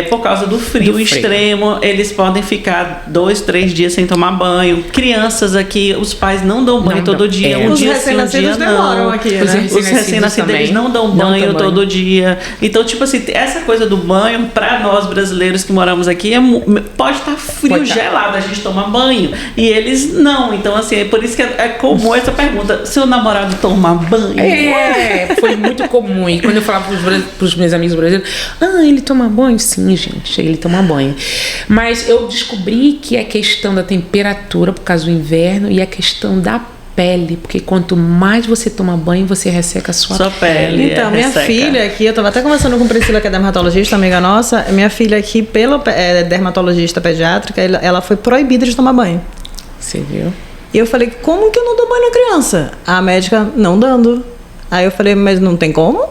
Por causa do frio extremo, eles podem ficar 2, 3 dias sem tomar banho. Crianças aqui, os pais não dão banho todo dia. Um dia sim, um dia não. Aqui, né? Os recém-nascidos, eles não dão banho todo dia. Então, tipo assim, essa coisa do banho, pra nós brasileiros que moramos aqui, pode estar frio, gelado, a gente toma banho. E eles não. Então, assim, é por isso que é comum essa pergunta. Seu namorado toma banho? Foi muito comum. E quando eu falava pros meus amigos brasileiros, ele toma banho? Sim, gente, ele toma banho. Mas eu descobri que é questão da temperatura, por causa do inverno, e a questão da pele, porque quanto mais você toma banho, você resseca a sua pele. Então, minha filha aqui, eu tava até conversando com a Priscila, que é dermatologista, amiga nossa, minha filha aqui, pela dermatologista pediátrica, ela foi proibida de tomar banho. Você viu? E eu falei, como que eu não dou banho na criança? A médica, não dando. Aí eu falei, mas não tem como?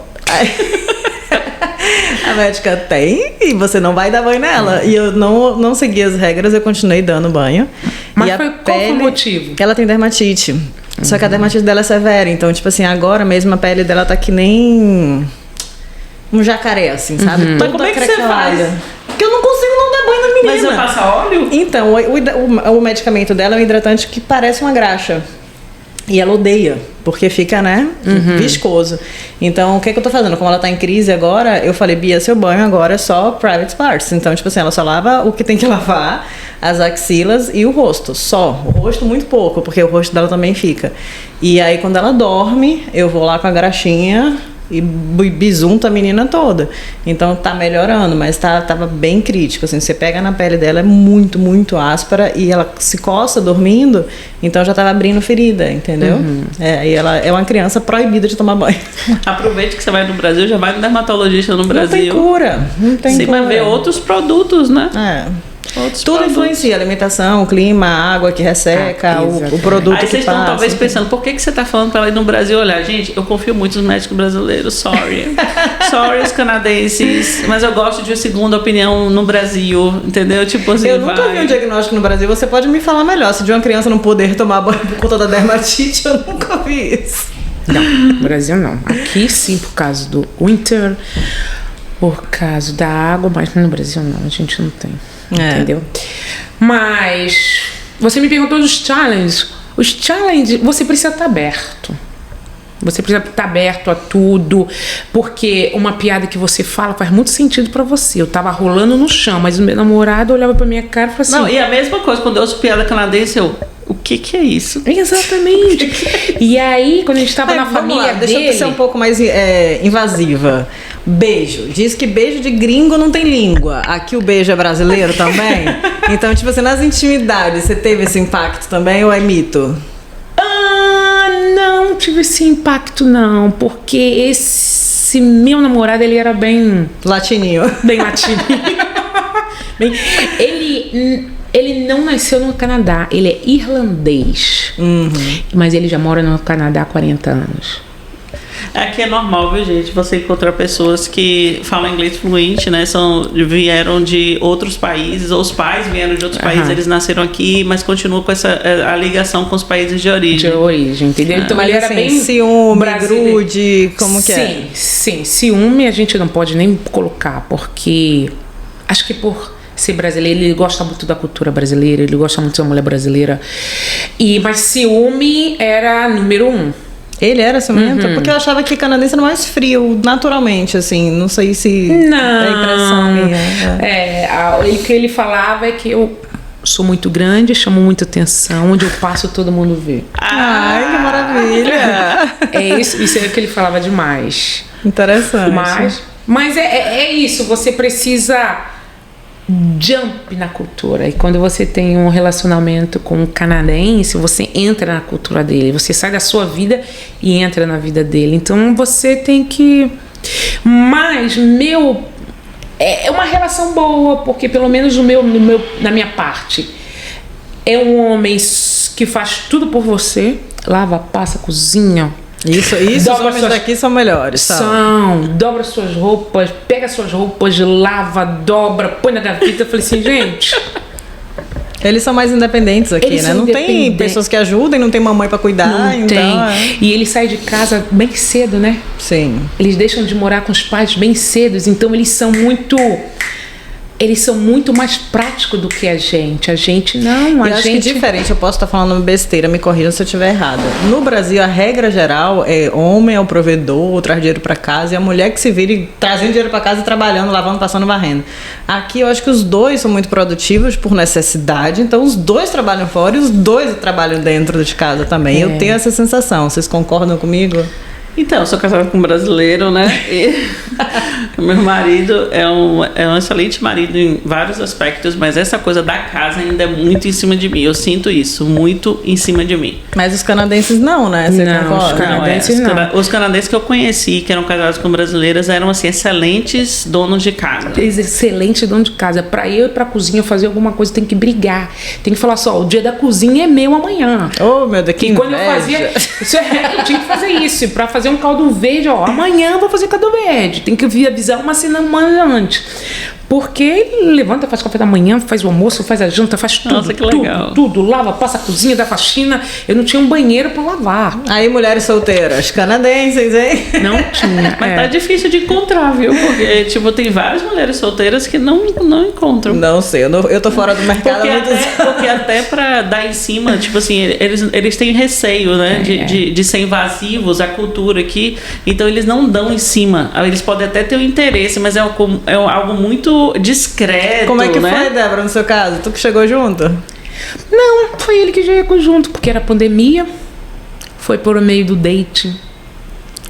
A médica, tem, e você não vai dar banho nela. E eu não segui as regras, eu continuei dando banho. Mas qual foi o motivo? Ela tem dermatite. Só que a dermatite dela é severa. Então, tipo assim, agora mesmo a pele dela tá que nem um jacaré, assim, sabe? Mas como é que você faz? Porque eu não consigo não dar banho na menina. Mas você passa óleo? Então, o medicamento dela é um hidratante que parece uma graxa. E ela odeia, porque fica, né, viscoso. Então, o que eu tô fazendo? Como ela tá em crise agora, eu falei, Bia, seu banho agora é só private parts. Então, tipo assim, ela só lava o que tem que lavar, as axilas e o rosto, só. O rosto muito pouco, porque o rosto dela também fica. E aí, quando ela dorme, eu vou lá com a graxinha, e bisunta a menina toda. Então tá melhorando, mas tava bem crítico, assim, você pega na pele dela, é muito, muito áspera e ela se coça dormindo, então já tava abrindo ferida, entendeu? E ela é uma criança proibida de tomar banho. Aproveite que você vai no Brasil, já vai no dermatologista no Brasil. Não tem cura, não tem você cura. Vai ver outros produtos, né? Tudo influencia, alimentação, o clima, a água que resseca, o produto Aí que vocês estão talvez pensando, por que você está falando para ela ir no Brasil olhar? Gente, eu confio muito nos médicos brasileiros, sorry. Sorry os canadenses, mas eu gosto de uma segunda opinião no Brasil, entendeu? Tipo assim, eu nunca vi um diagnóstico no Brasil, você pode me falar melhor. Se de uma criança não poder tomar banho por conta da dermatite, eu nunca vi isso. Não, no Brasil não. Aqui sim, por causa do winter, por causa da água, mas no Brasil não, a gente não tem. Entendeu? Mas você me perguntou dos challenges. Os challenges, você precisa estar aberto. Você precisa estar aberto a tudo, porque uma piada que você fala faz muito sentido pra você. Eu tava rolando no chão, mas o meu namorado olhava pra minha cara e falava assim... Não, e a mesma coisa, quando eu ouço piada canadense, o que é isso? Exatamente. E aí, quando a gente tava na família dele... Deixa eu ser um pouco mais invasiva. Beijo. Diz que beijo de gringo não tem língua. Aqui o beijo é brasileiro também. Então, tipo assim, nas intimidades, você teve esse impacto também ou é mito? Não tive esse impacto não, porque esse meu namorado, ele era bem... Latininho. Bem latininho. Ele não nasceu no Canadá, ele é irlandês. Mas ele já mora no Canadá há 40 anos. Aqui é normal, viu, gente? Você encontrar pessoas que falam inglês fluente, né? Vieram de outros países, ou os pais vieram de outros países, eles nasceram aqui, mas continuam com a ligação com os países de origem. Entendeu? Então mas ele era assim, bem ciúme, grude, como que é? Sim, ciúme a gente não pode nem colocar, porque acho que por ser brasileiro, ele gosta muito da cultura brasileira, ele gosta muito da mulher brasileira. Mas ciúme era número 1. Ele era ciumento? Porque eu achava que canadense era mais frio, naturalmente, assim. Não sei se é impressão minha. O que ele falava é que eu sou muito grande, chamo muita atenção, onde eu passo todo mundo vê. Ai, que maravilha! Isso é o que ele falava demais. Interessante. Mas é isso, você precisa jump na cultura. E quando você tem um relacionamento com um canadense, você entra na cultura dele, você sai da sua vida e entra na vida dele. Então você tem que... Mas é uma relação boa, porque pelo menos na minha parte é um homem que faz tudo por você, lava, passa, cozinha. Isso os homens daqui são melhores, dobra suas roupas, pega suas roupas, lava, dobra, põe na gaveta. Eu falei assim, gente... Eles são mais independentes aqui, né? Não tem pessoas que ajudem, não tem mamãe pra cuidar. Não tem. E eles saem de casa bem cedo, né? Sim. Eles deixam de morar com os pais bem cedo, então eles são muito mais práticos do que a gente. A gente não, acho que diferente, eu posso estar falando besteira, me corrijam se eu estiver errada. No Brasil, a regra geral é homem é o provedor, traz dinheiro para casa, e a mulher que se vira trazendo dinheiro para casa e trabalhando, lavando, passando, varrendo. Aqui eu acho que os dois são muito produtivos por necessidade, então os dois trabalham fora e os dois trabalham dentro de casa também. Eu tenho essa sensação. Vocês concordam comigo? Então, eu sou casada com um brasileiro, né? E meu marido é um excelente marido em vários aspectos, mas essa coisa da casa ainda é muito em cima de mim. Eu sinto isso, muito em cima de mim. Mas os canadenses não, né? Você concorda? Os canadenses não. Os canadenses que eu conheci, que eram casados com brasileiras, eram assim, excelentes donos de casa. Excelente dono de casa. Pra eu ir pra cozinha fazer alguma coisa, tem que brigar. Tem que falar só, o dia da cozinha é meu amanhã. Oh, meu Deus, que inveja. Quando eu fazia... eu tinha que fazer isso. Pra fazer um caldo verde, amanhã eu vou fazer caldo verde. Tem que avisar uma semana antes. Porque ele levanta, faz café da manhã, faz o almoço, faz a janta, faz tudo. Nossa, que legal. Tudo, lava, passa a cozinha, dá faxina. Eu não tinha um banheiro pra lavar. Aí, mulheres solteiras, canadenses, hein? Não tinha. Mas tá difícil de encontrar, viu? Porque, tipo, tem várias mulheres solteiras que não encontram. Não sei, eu tô fora do mercado. Porque até pra dar em cima, tipo assim, eles têm receio, né? De ser invasivos à cultura aqui. Então, eles não dão em cima. Eles podem até ter um interesse, mas é algo muito discreto. Como é que foi, Débora, no seu caso? Tu que chegou junto? Não, foi ele que chegou junto, porque era pandemia. Foi por meio do date.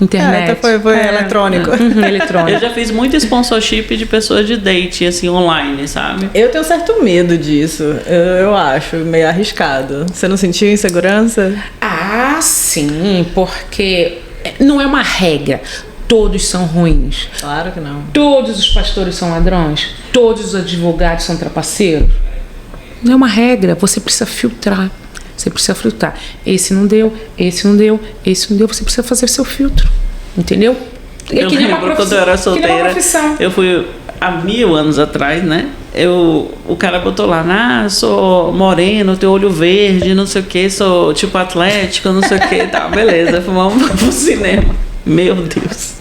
Internet. Então foi eletrônico. Eletrônico. Eu já fiz muito sponsorship de pessoas de date, assim, online, sabe? Eu tenho certo medo disso. Eu acho meio arriscado. Você não sentiu insegurança? Ah, sim, porque não é uma regra. Todos são ruins. Claro que não. Todos os pastores são ladrões. Todos os advogados são trapaceiros. Não é uma regra. Você precisa filtrar. Você precisa filtrar. Esse não deu, esse não deu, esse não deu. Você precisa fazer seu filtro. Entendeu? Eu lembro quando eu era solteira, eu fui há 1000 anos atrás, né? O cara botou lá, sou moreno, tenho olho verde, não sei o que, sou tipo atlético, não sei o que, tá, beleza, vamos pro cinema. Meu Deus.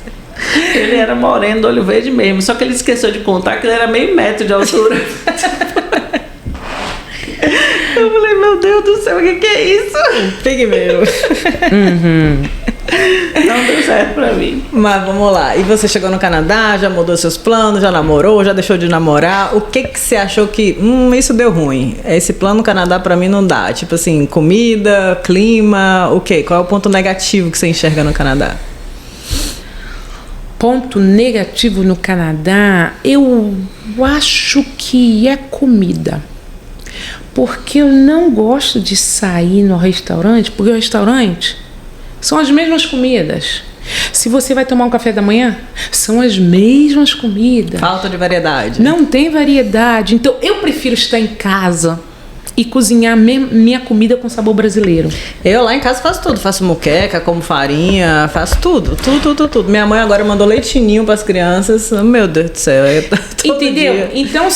Ele era moreno, do olho verde mesmo, só que ele esqueceu de contar que ele era meio metro de altura. Eu falei, meu Deus do céu, o que é isso? Pigmeu. Não deu certo pra mim. Mas vamos lá. E você chegou no Canadá, já mudou seus planos, já namorou, já deixou de namorar. O que você achou que, isso deu ruim? Esse plano no Canadá pra mim não dá. Tipo assim, comida, clima, o quê? Qual é o ponto negativo que você enxerga no Canadá? Ponto negativo no Canadá, eu acho que é comida. Porque eu não gosto de sair no restaurante, porque o restaurante são as mesmas comidas. Se você vai tomar um café da manhã, são as mesmas comidas. Falta de variedade. Não tem variedade. Então, eu prefiro estar em casa e cozinhar minha comida com sabor brasileiro. Eu lá em casa faço tudo. Faço moqueca, como farinha, faço tudo. Tudo. Minha mãe agora mandou leitinho para as crianças. Meu Deus do céu. Entendeu? Dia. Então,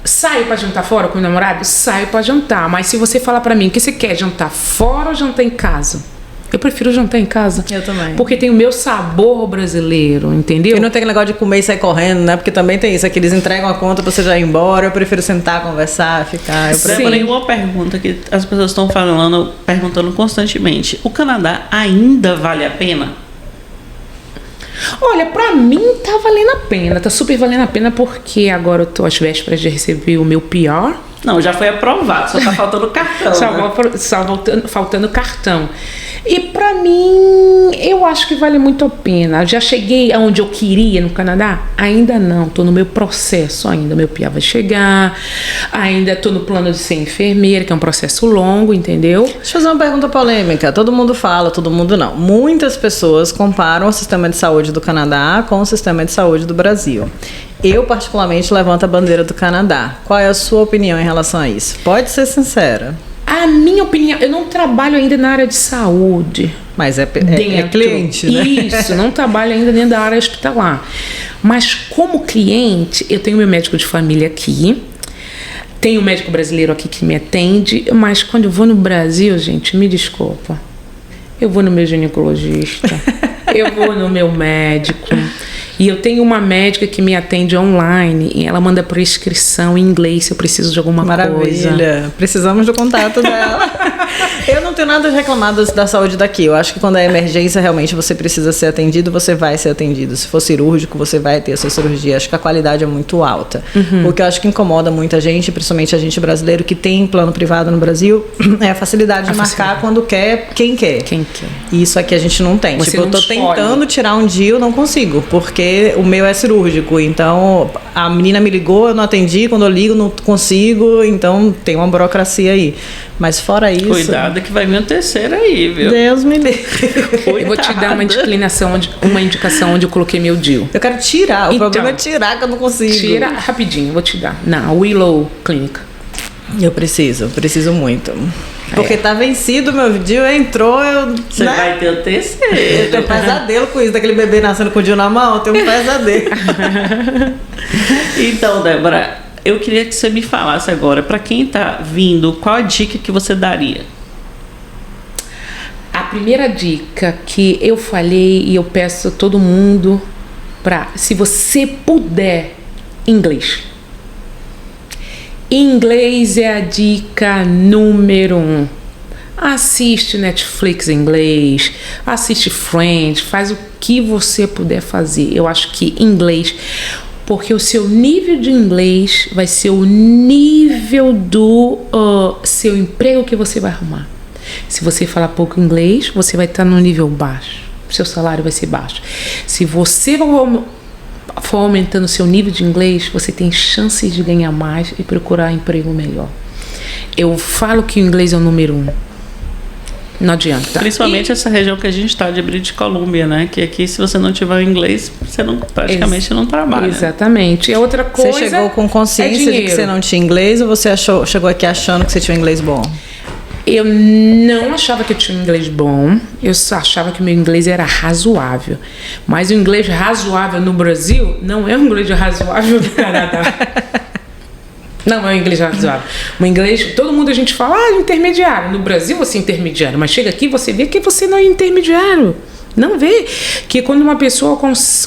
saio pra jantar fora com o namorado? Saio pra jantar. Mas se você falar pra mim que você quer jantar fora ou jantar em casa, eu prefiro jantar em casa. Eu também. Porque tem o meu sabor brasileiro, entendeu? E não tem aquele negócio de comer e sair correndo, né? Porque também tem isso, é que eles entregam a conta pra você já ir embora. Eu prefiro sentar, conversar, ficar. Eu Sim. Uma pergunta que as pessoas estão perguntando constantemente. O Canadá ainda vale a pena? Olha, pra mim tá valendo a pena, tá super valendo a pena, porque agora eu tô às vésperas de receber o meu PR. Não, já foi aprovado, só tá faltando cartão. Só faltando cartão. E pra mim, eu acho que vale muito a pena. Já cheguei aonde eu queria no Canadá? Ainda não, tô no meu processo ainda. Meu PR vai chegar, ainda tô no plano de ser enfermeira, que é um processo longo, entendeu? Deixa eu fazer uma pergunta polêmica. Todo mundo fala, todo mundo não. Muitas pessoas comparam o sistema de saúde do Canadá com o sistema de saúde do Brasil. Eu, particularmente, levanto a bandeira do Canadá. Qual é a sua opinião em relação a isso? Pode ser sincera. A minha opinião, eu não trabalho ainda na área de saúde. Mas é cliente, né? Isso, não trabalho ainda dentro da área hospitalar. Mas como cliente, eu tenho meu médico de família aqui. Tenho um médico brasileiro aqui que me atende. Mas quando eu vou no Brasil, gente, me desculpa. Eu vou no meu ginecologista. Eu vou no meu médico. E eu tenho uma médica que me atende online e ela manda prescrição em inglês se eu preciso de alguma coisa. Maravilha. Precisamos do contato dela. Eu não tenho nada a reclamar da saúde daqui. Eu acho que quando é emergência, realmente você precisa ser atendido, você vai ser atendido. Se for cirúrgico, você vai ter a sua cirurgia. Acho que a qualidade é muito alta. O que eu acho que incomoda muita gente, principalmente a gente brasileiro que tem plano privado no Brasil, é a facilidade de marcar quando quer, quem quer. Quem quer. E isso aqui a gente não tem. Você tipo, eu tô tentando tirar um dia, eu não consigo, porque o meu é cirúrgico. Então, a menina me ligou, eu não atendi. Quando eu ligo, não consigo. Então, tem uma burocracia aí. Mas fora isso... Cuidado que vai vir um terceiro aí, viu? Deus me livre. Eu vou te dar uma indicação onde eu coloquei meu DIU. Eu quero tirar. O problema é tirar, que eu não consigo. Tira rapidinho, eu vou te dar. Na Willow Clinic. Eu preciso muito. Porque tá vencido, meu DIU entrou, Você vai ter o terceiro. Eu tenho um pesadelo com isso, daquele bebê nascendo com o DIU na mão, eu tenho um pesadelo. Então, Débora, eu queria que você me falasse agora, para quem tá vindo, qual a dica que você daria? A primeira dica que eu falei e eu peço a todo mundo se você puder, inglês. Inglês é a dica número 1. Assiste Netflix em inglês, assiste Friends, faz o que você puder fazer. Eu acho que inglês, porque o seu nível de inglês vai ser o nível do seu emprego que você vai arrumar. Se você falar pouco inglês, você vai estar no nível baixo. seu salário vai ser baixo. Se você for aumentando o seu nível de inglês, você tem chances de ganhar mais e procurar emprego melhor. Eu falo que o inglês é o número 1. Não adianta. Principalmente essa região que a gente está de British Columbia, né? Que aqui, se você não tiver o inglês, você praticamente não trabalha. Exatamente. E outra coisa. Você chegou com consciência de que você não tinha inglês ou você chegou aqui achando que você tinha um inglês bom? Eu não achava que eu tinha um inglês bom. Eu só achava que o meu inglês era razoável. Mas o inglês razoável no Brasil não é um inglês razoável no Canadá. Não é um inglês razoável. O inglês, todo mundo a gente fala, intermediário. No Brasil você é intermediário, mas chega aqui você vê que você não é intermediário. Não vê que quando uma pessoa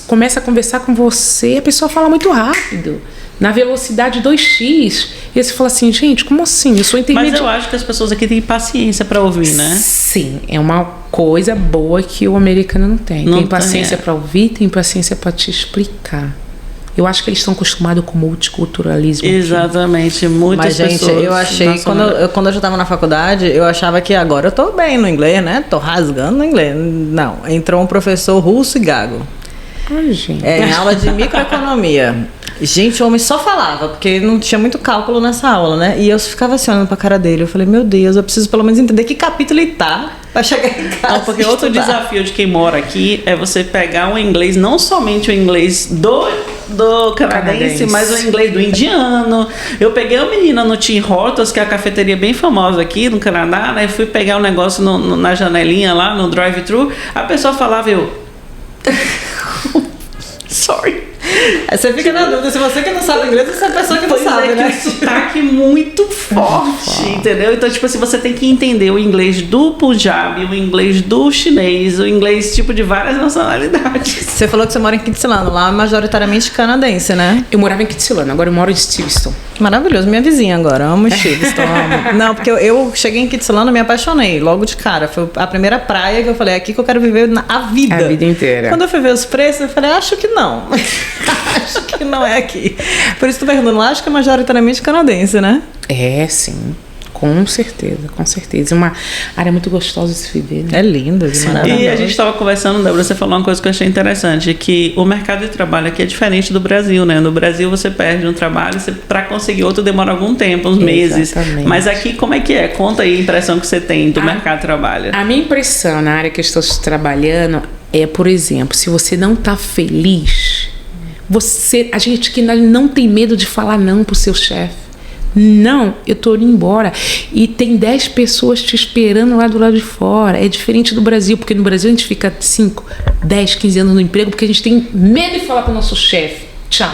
começa a conversar com você, a pessoa fala muito rápido, na velocidade 2x. E você fala assim, gente, como assim? Eu sou intermediário. Mas eu acho que as pessoas aqui têm paciência para ouvir, né? Sim, é uma coisa boa que o americano não tem. Tem paciência para ouvir, tem paciência para te explicar. Eu acho que eles estão acostumados com multiculturalismo. Exatamente, muitas pessoas. Mas, gente, eu achei, quando eu já estava na faculdade, eu achava que agora eu tô bem no inglês, né? Tô rasgando no inglês. Não, entrou um professor russo e gago. Ai, gente. Em aula de microeconomia. Gente, o homem só falava, porque não tinha muito cálculo nessa aula, né? E eu ficava assim, olhando pra cara dele. Eu falei, meu Deus, eu preciso pelo menos entender que capítulo ele tá pra chegar em casa. Não, porque outro desafio de quem mora aqui é você pegar o inglês, não somente o inglês do canadense, mas o inglês do indiano. Eu peguei uma menina no Tim Hortons, que é a cafeteria bem famosa aqui no Canadá, né? Fui pegar um negócio na janelinha lá, no drive-thru. A pessoa falava, sorry. Aí você fica na dúvida se você que não sabe inglês ou se é a pessoa que não sabe, né? Que o sotaque muito forte, entendeu? Então, tipo assim, você tem que entender o inglês do Punjabi, o inglês do chinês, o inglês, tipo, de várias nacionalidades. Você falou que você mora em Kitsilano, lá majoritariamente canadense, né? Eu morava em Kitsilano, agora eu moro em Stevenson. Maravilhoso, minha vizinha agora, amo Stevenson, amo. Não, porque eu cheguei em Kitsilano e me apaixonei logo de cara. Foi a primeira praia que eu falei, é aqui que eu quero viver a vida. A vida inteira. Quando eu fui ver os preços, eu falei, acho que não. Acho que não é aqui. Por isso tu perguntando lá, acho que é majoritariamente canadense, né? É, sim. Com certeza, com certeza. Uma área muito gostosa de se viver, né? É linda, maravilhosa. E a gente estava conversando, Débora, você falou uma coisa que eu achei interessante, que o mercado de trabalho aqui é diferente do Brasil, né? No Brasil você perde um trabalho, para conseguir outro demora algum tempo, uns meses. Exatamente. Mas aqui como é que é? Conta aí a impressão que você tem do mercado de trabalho. A minha impressão na área que eu estou trabalhando é, por exemplo, se você não está feliz, a gente que não tem medo de falar não pro seu chefe. Não, eu tô indo embora. E tem 10 pessoas te esperando lá do lado de fora. É diferente do Brasil, porque no Brasil a gente fica 5, 10, 15 anos no emprego porque a gente tem medo de falar pro nosso chefe. Tchau.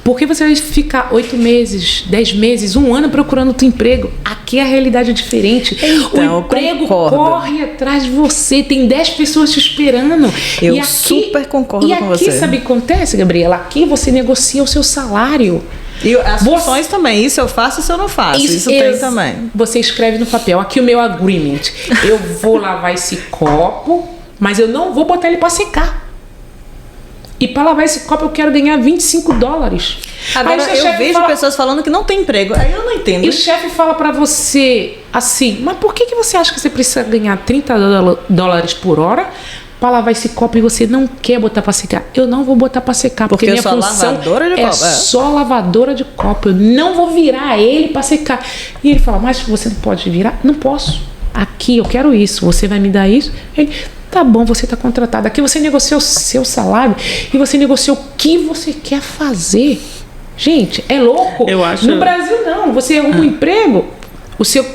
Porque você vai ficar 8 meses, 10 meses, 1 ano procurando outro emprego. Aqui a realidade é diferente. Então, o emprego corre atrás de você. Tem 10 pessoas te esperando. Eu super concordo com você. E aqui, sabe o que acontece, Gabriela? Aqui você negocia o seu salário. E as funções também, isso eu faço, isso eu não faço. Isso tem também. Você escreve no papel, aqui o meu agreement. Eu vou lavar esse copo, mas eu não vou botar ele para secar. E para lavar esse copo eu quero ganhar $25. Agora eu vejo pessoas falando que não tem emprego. Aí eu não entendo. E o chefe fala para você assim, mas por que você acha que você precisa ganhar $30 por hora para lavar esse copo e você não quer botar para secar? Eu não vou botar para secar, porque minha função é só lavadora de copo. Eu não vou virar ele para secar. E ele fala, mas você não pode virar? Não posso. Aqui eu quero isso, você vai me dar isso? Ele, tá bom, você está contratado. Aqui você negocia o seu salário e você negocia o que você quer fazer. Gente, é louco. Eu acho... No Brasil não, você arruma um emprego.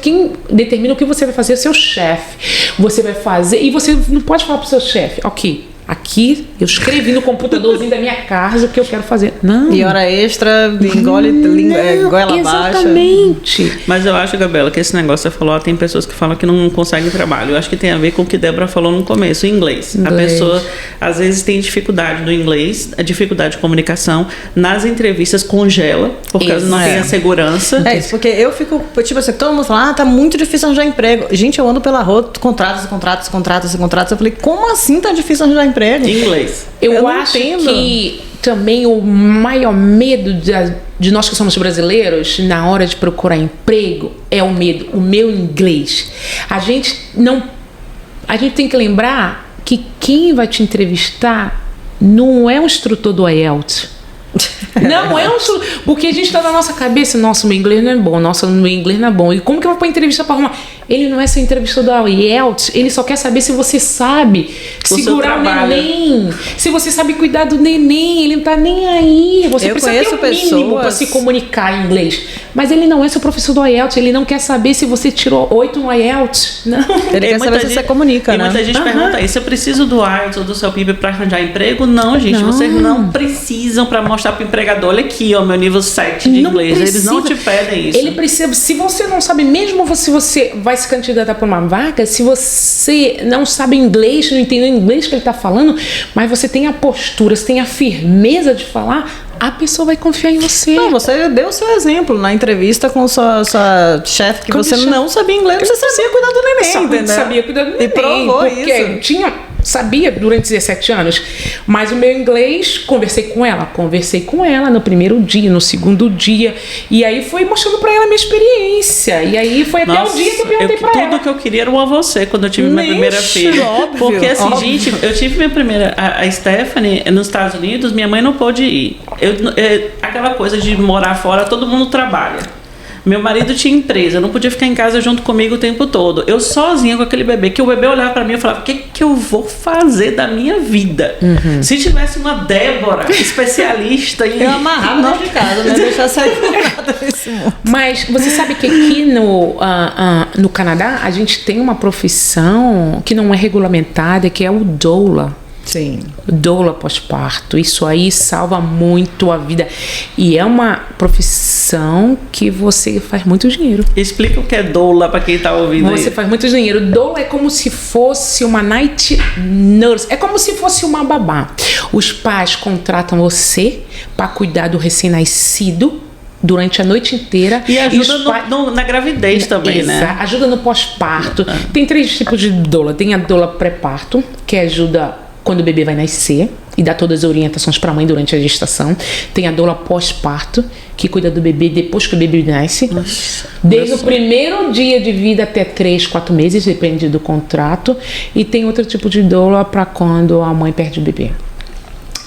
Quem determina o que você vai fazer é o seu chefe. Você vai fazer. E você não pode falar pro seu chefe, ok, aqui eu escrevi no computadorzinho da minha casa o que eu quero fazer. Não. E hora extra, goela abaixo. Exatamente. Mas eu acho, Gabriela, que esse negócio que você falou, tem pessoas que falam que não conseguem trabalho. Eu acho que tem a ver com o que Débora falou no começo, o inglês. A pessoa, às vezes, tem dificuldade no inglês, a dificuldade de comunicação. Nas entrevistas, congela, porque não tem a segurança. É isso, porque eu fico, tipo assim, todo mundo fala, tá muito difícil arranjar emprego. Gente, eu ando pela rua, contratos. Eu falei, como assim tá difícil arranjar emprego? Em inglês. Eu acho que também o maior medo de nós que somos brasileiros na hora de procurar emprego é o medo, o meu inglês. A gente tem que lembrar que quem vai te entrevistar não é um instrutor do IELTS. Não é um instrutor. Porque a gente tá na nossa cabeça, nossa, meu inglês não é bom, nossa, meu inglês não é bom. E como que eu vou pra entrevista pra arrumar? Ele não é seu entrevistador do IELTS, ele só quer saber se você sabe segurar o neném, se você sabe cuidar do neném, ele não tá nem aí. Você precisa ter o mínimo pra se comunicar em inglês. Mas ele não é seu professor do IELTS, ele não quer saber se você tirou 8 no IELTS. Não. Ele quer saber se você comunica, né? E muita gente pergunta isso, eu preciso do IELTS ou do seu PIB pra arranjar emprego? Não, gente, vocês não precisam pra mostrar pro empregador, olha aqui, ó, meu nível 7 de inglês. Eles não te pedem isso. Ele precisa, se você não sabe, mesmo se você vai se candidatar para uma vaga, se você não sabe inglês, não entende o inglês que ele está falando, mas você tem a postura, você tem a firmeza de falar, a pessoa vai confiar em você. Não, você deu o seu exemplo na entrevista com sua chefe, que você não sabia inglês, você sabia cuidar do neném, entendeu? Sabia cuidar do neném. E provou isso. Sabia durante 17 anos, mas o meu inglês, conversei com ela no primeiro dia, no segundo dia, e aí fui mostrando pra ela a minha experiência, e aí foi até o dia que eu perguntei pra ela. Tudo que eu queria era um você quando eu tive minha primeira filha. Óbvio, porque assim, gente, eu tive minha primeira, a Stephanie, nos Estados Unidos, minha mãe não pôde ir. Aquela coisa de morar fora, todo mundo trabalha. Meu marido tinha empresa, não podia ficar em casa junto comigo o tempo todo. Eu sozinha com aquele bebê, que o bebê olhava pra mim e falava, o que eu vou fazer da minha vida? Se tivesse uma Débora, especialista em... Eu amarrava dentro de casa, né? Deixar sair por nada desse mundo. Mas você sabe que aqui no Canadá, a gente tem uma profissão que não é regulamentada, que é o doula. Sim. Doula pós-parto, isso aí salva muito a vida e é uma profissão que você faz muito dinheiro. Explica o que é doula para quem tá ouvindo. Você faz muito dinheiro. Doula é como se fosse uma night nurse, é como se fosse uma babá. Os pais contratam você para cuidar do recém-nascido durante a noite inteira. E ajuda na gravidez também, né? Ajuda no pós-parto. Tem 3 tipos de doula. Tem a doula pré-parto, que ajuda quando o bebê vai nascer e dá todas as orientações para a mãe durante a gestação. Tem a doula pós-parto, que cuida do bebê depois que o bebê nasce. Desde o primeiro dia de vida até 3, 4 meses, depende do contrato. E tem outro tipo de doula para quando a mãe perde o bebê.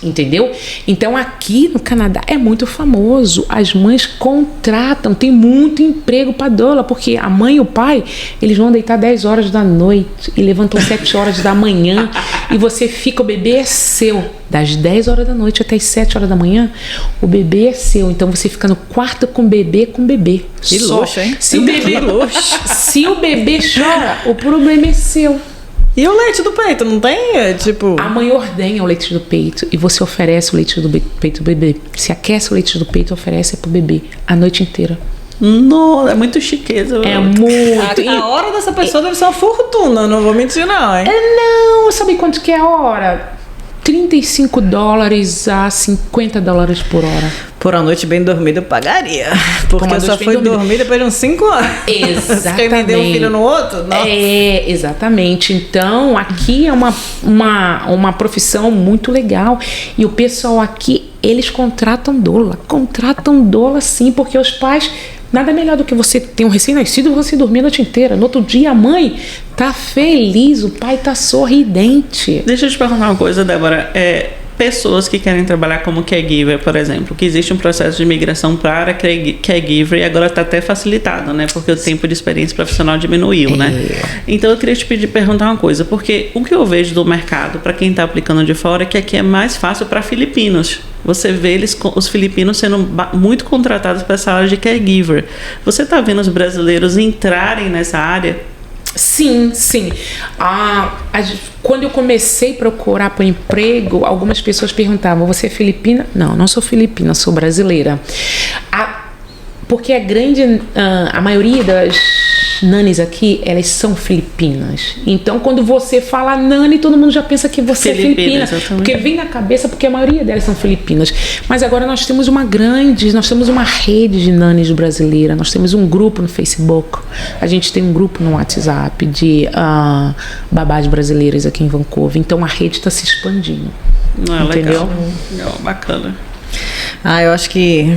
Entendeu? Então aqui no Canadá é muito famoso. As mães contratam, tem muito emprego para doula, porque a mãe e o pai, eles vão deitar 10 horas da noite e levantam 7 horas da manhã e você fica, o bebê é seu. Das 10 horas da noite até as 7 horas da manhã, o bebê é seu. Então você fica no quarto com o bebê. Que luxo, hein? Se o bebê chora, o problema é seu. E o leite do peito, não tem, tipo... A mãe ordenha o leite do peito e você oferece o leite do peito do bebê. Se aquece o leite do peito, oferece pro bebê a noite inteira. Não, é muito chiqueza. É muito. A hora dessa pessoa deve ser uma fortuna, não vou mentir não, hein? Não, sabe quanto que é a hora? $35 a $50 por hora. Por uma noite bem dormida eu pagaria. Porque eu só fui dormir depois de uns 5 anos. Exatamente. Quem me deu um filho no outro? Nossa. Exatamente. Então, aqui é uma profissão muito legal. E o pessoal aqui, eles contratam doula. Contratam doula sim, porque os pais... Nada melhor do que você ter um recém-nascido e você dormir a noite inteira. No outro dia, a mãe tá feliz, o pai tá sorridente. Deixa eu te perguntar uma coisa, Débora. Pessoas que querem trabalhar como caregiver, por exemplo, que existe um processo de migração para caregiver e agora está até facilitado, né? Porque o tempo de experiência profissional diminuiu, né? Então eu queria te perguntar uma coisa, porque o que eu vejo do mercado, para quem está aplicando de fora, é que aqui é mais fácil para filipinos. Você vê os filipinos sendo muito contratados para essa área de caregiver. Você está vendo os brasileiros entrarem nessa área? Sim. Quando eu comecei a procurar por emprego, algumas pessoas perguntavam, você é filipina? Não sou filipina, sou brasileira. Porque a maioria das nanis aqui, elas são filipinas. Então, quando você fala nani, todo mundo já pensa que você é filipina. Porque vem na cabeça, porque a maioria delas são filipinas. Mas agora nós temos uma rede de nanis brasileiras. Nós temos um grupo no Facebook. A gente tem um grupo no WhatsApp de babás brasileiras aqui em Vancouver. Então, a rede está se expandindo. Entendeu? Legal, bacana. Eu acho que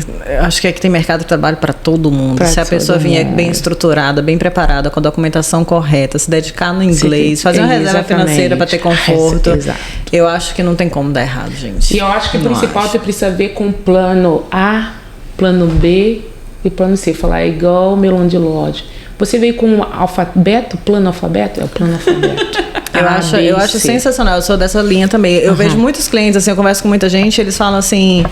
aqui tem mercado de trabalho para todo mundo. Se a pessoa vier bem estruturada, bem preparada, com a documentação correta, se dedicar no inglês, fazer uma reserva financeira para ter conforto, eu acho que não tem como dar errado, gente. E eu acho que o principal você precisa ver com plano A, plano B e plano C. Falar é igual melão de loja. Você veio com alfabeto, plano alfabeto? É o plano alfabeto. Eu acho sensacional, eu sou dessa linha também. Eu vejo muitos clientes, assim, eu converso com muita gente, eles falam assim,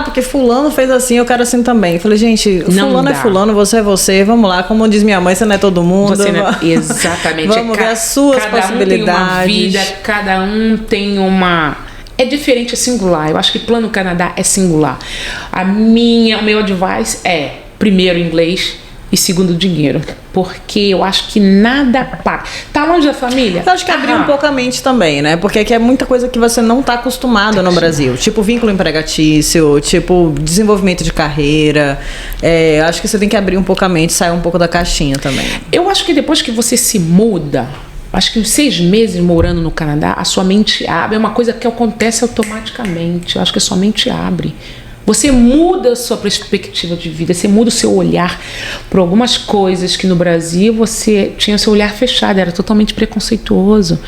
porque fulano fez assim, eu quero assim também. Eu falei, gente, fulano é fulano, você é você, vamos lá, como diz minha mãe, você não é todo mundo. Exatamente. Vamos ver as suas possibilidades. Cada um tem uma vida, cada um tem uma... É diferente, é singular. Eu acho que Plano Canadá é singular. O meu advice é, primeiro, inglês, e segundo, dinheiro. Porque eu acho que nada paga. Tá longe da família? Eu acho que abrir um pouco a mente também, né? Porque aqui é muita coisa que você não tá acostumado no Brasil. Tipo vínculo empregatício, tipo desenvolvimento de carreira. Acho que você tem que abrir um pouco a mente, sair um pouco da caixinha também. Eu acho que depois que você se muda, acho que uns 6 meses morando no Canadá, a sua mente abre. É uma coisa que acontece automaticamente. Eu acho que a sua mente abre. Você muda a sua perspectiva de vida, você muda o seu olhar para algumas coisas que no Brasil você tinha o seu olhar fechado, era totalmente preconceituoso.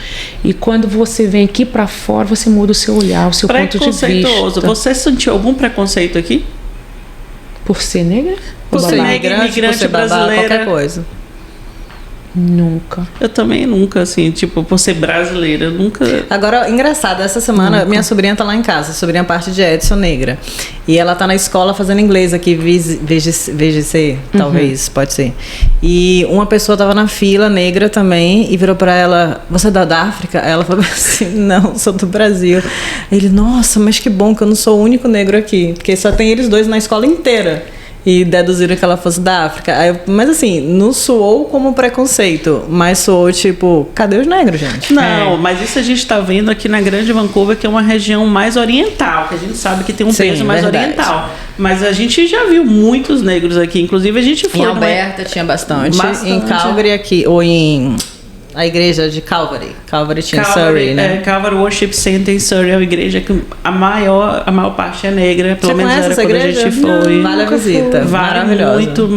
E quando você vem aqui para fora, você muda o seu olhar, o seu ponto de vista. Você sentiu algum preconceito aqui? Por ser negra? Por ser imigrante, por ser brasileira, qualquer coisa. Nunca. Eu também nunca, assim, tipo, por ser brasileira, nunca... Agora, engraçado, essa semana minha sobrinha tá lá em casa, sobrinha parte de Edson, negra. E ela tá na escola fazendo inglês aqui, VGC, talvez, pode ser. E uma pessoa tava na fila, negra também, e virou pra ela, você é da África? Ela falou assim, não, sou do Brasil. Ele, nossa, mas que bom que eu não sou o único negro aqui, porque só tem eles dois na escola inteira. E deduziram que ela fosse da África. Mas assim, não soou como preconceito, mas soou tipo, cadê os negros, gente? Não, mas isso a gente tá vendo aqui na Grande Vancouver, que é uma região mais oriental, que a gente sabe que tem um peso mais oriental. Mas a gente já viu muitos negros aqui, inclusive a gente foi... Em Alberta tinha bastante. Em Calgary aqui, ou em... A igreja de Calvary. Calvary tinha Surrey, né? Calvary Worship Center em Surrey é uma igreja que a maior parte é negra. Pelo menos era quando a gente foi. Vale a visita. Maravilhosa. Muito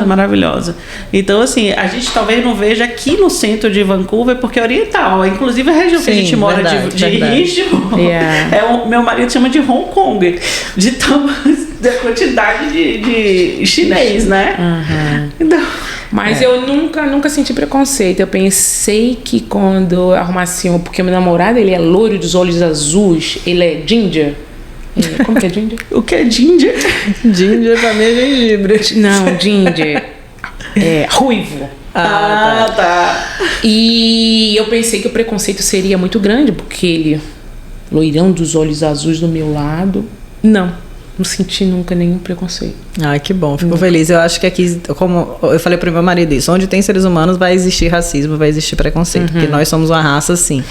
maravilhosa. Então, assim, a gente talvez não veja aqui no centro de Vancouver, porque é oriental. Inclusive a região que a gente mora de Richmond, meu marido chama de Hong Kong. Da quantidade de chinês, né? Então... Mas eu nunca senti preconceito. Eu pensei que quando eu arrumasse porque meu namorado, ele é loiro dos olhos azuis, ele é ginger. Como que é ginger? O que é ginger? Ginger pra mim é gengibre. Não, ginger é ruivo. Tá. E eu pensei que o preconceito seria muito grande, porque ele, loirão dos olhos azuis do meu lado, não senti nunca nenhum preconceito. Ai, que bom, fico feliz. Eu acho que aqui, como eu falei pro meu marido isso, onde tem seres humanos vai existir racismo, vai existir preconceito, porque nós somos uma raça, sim.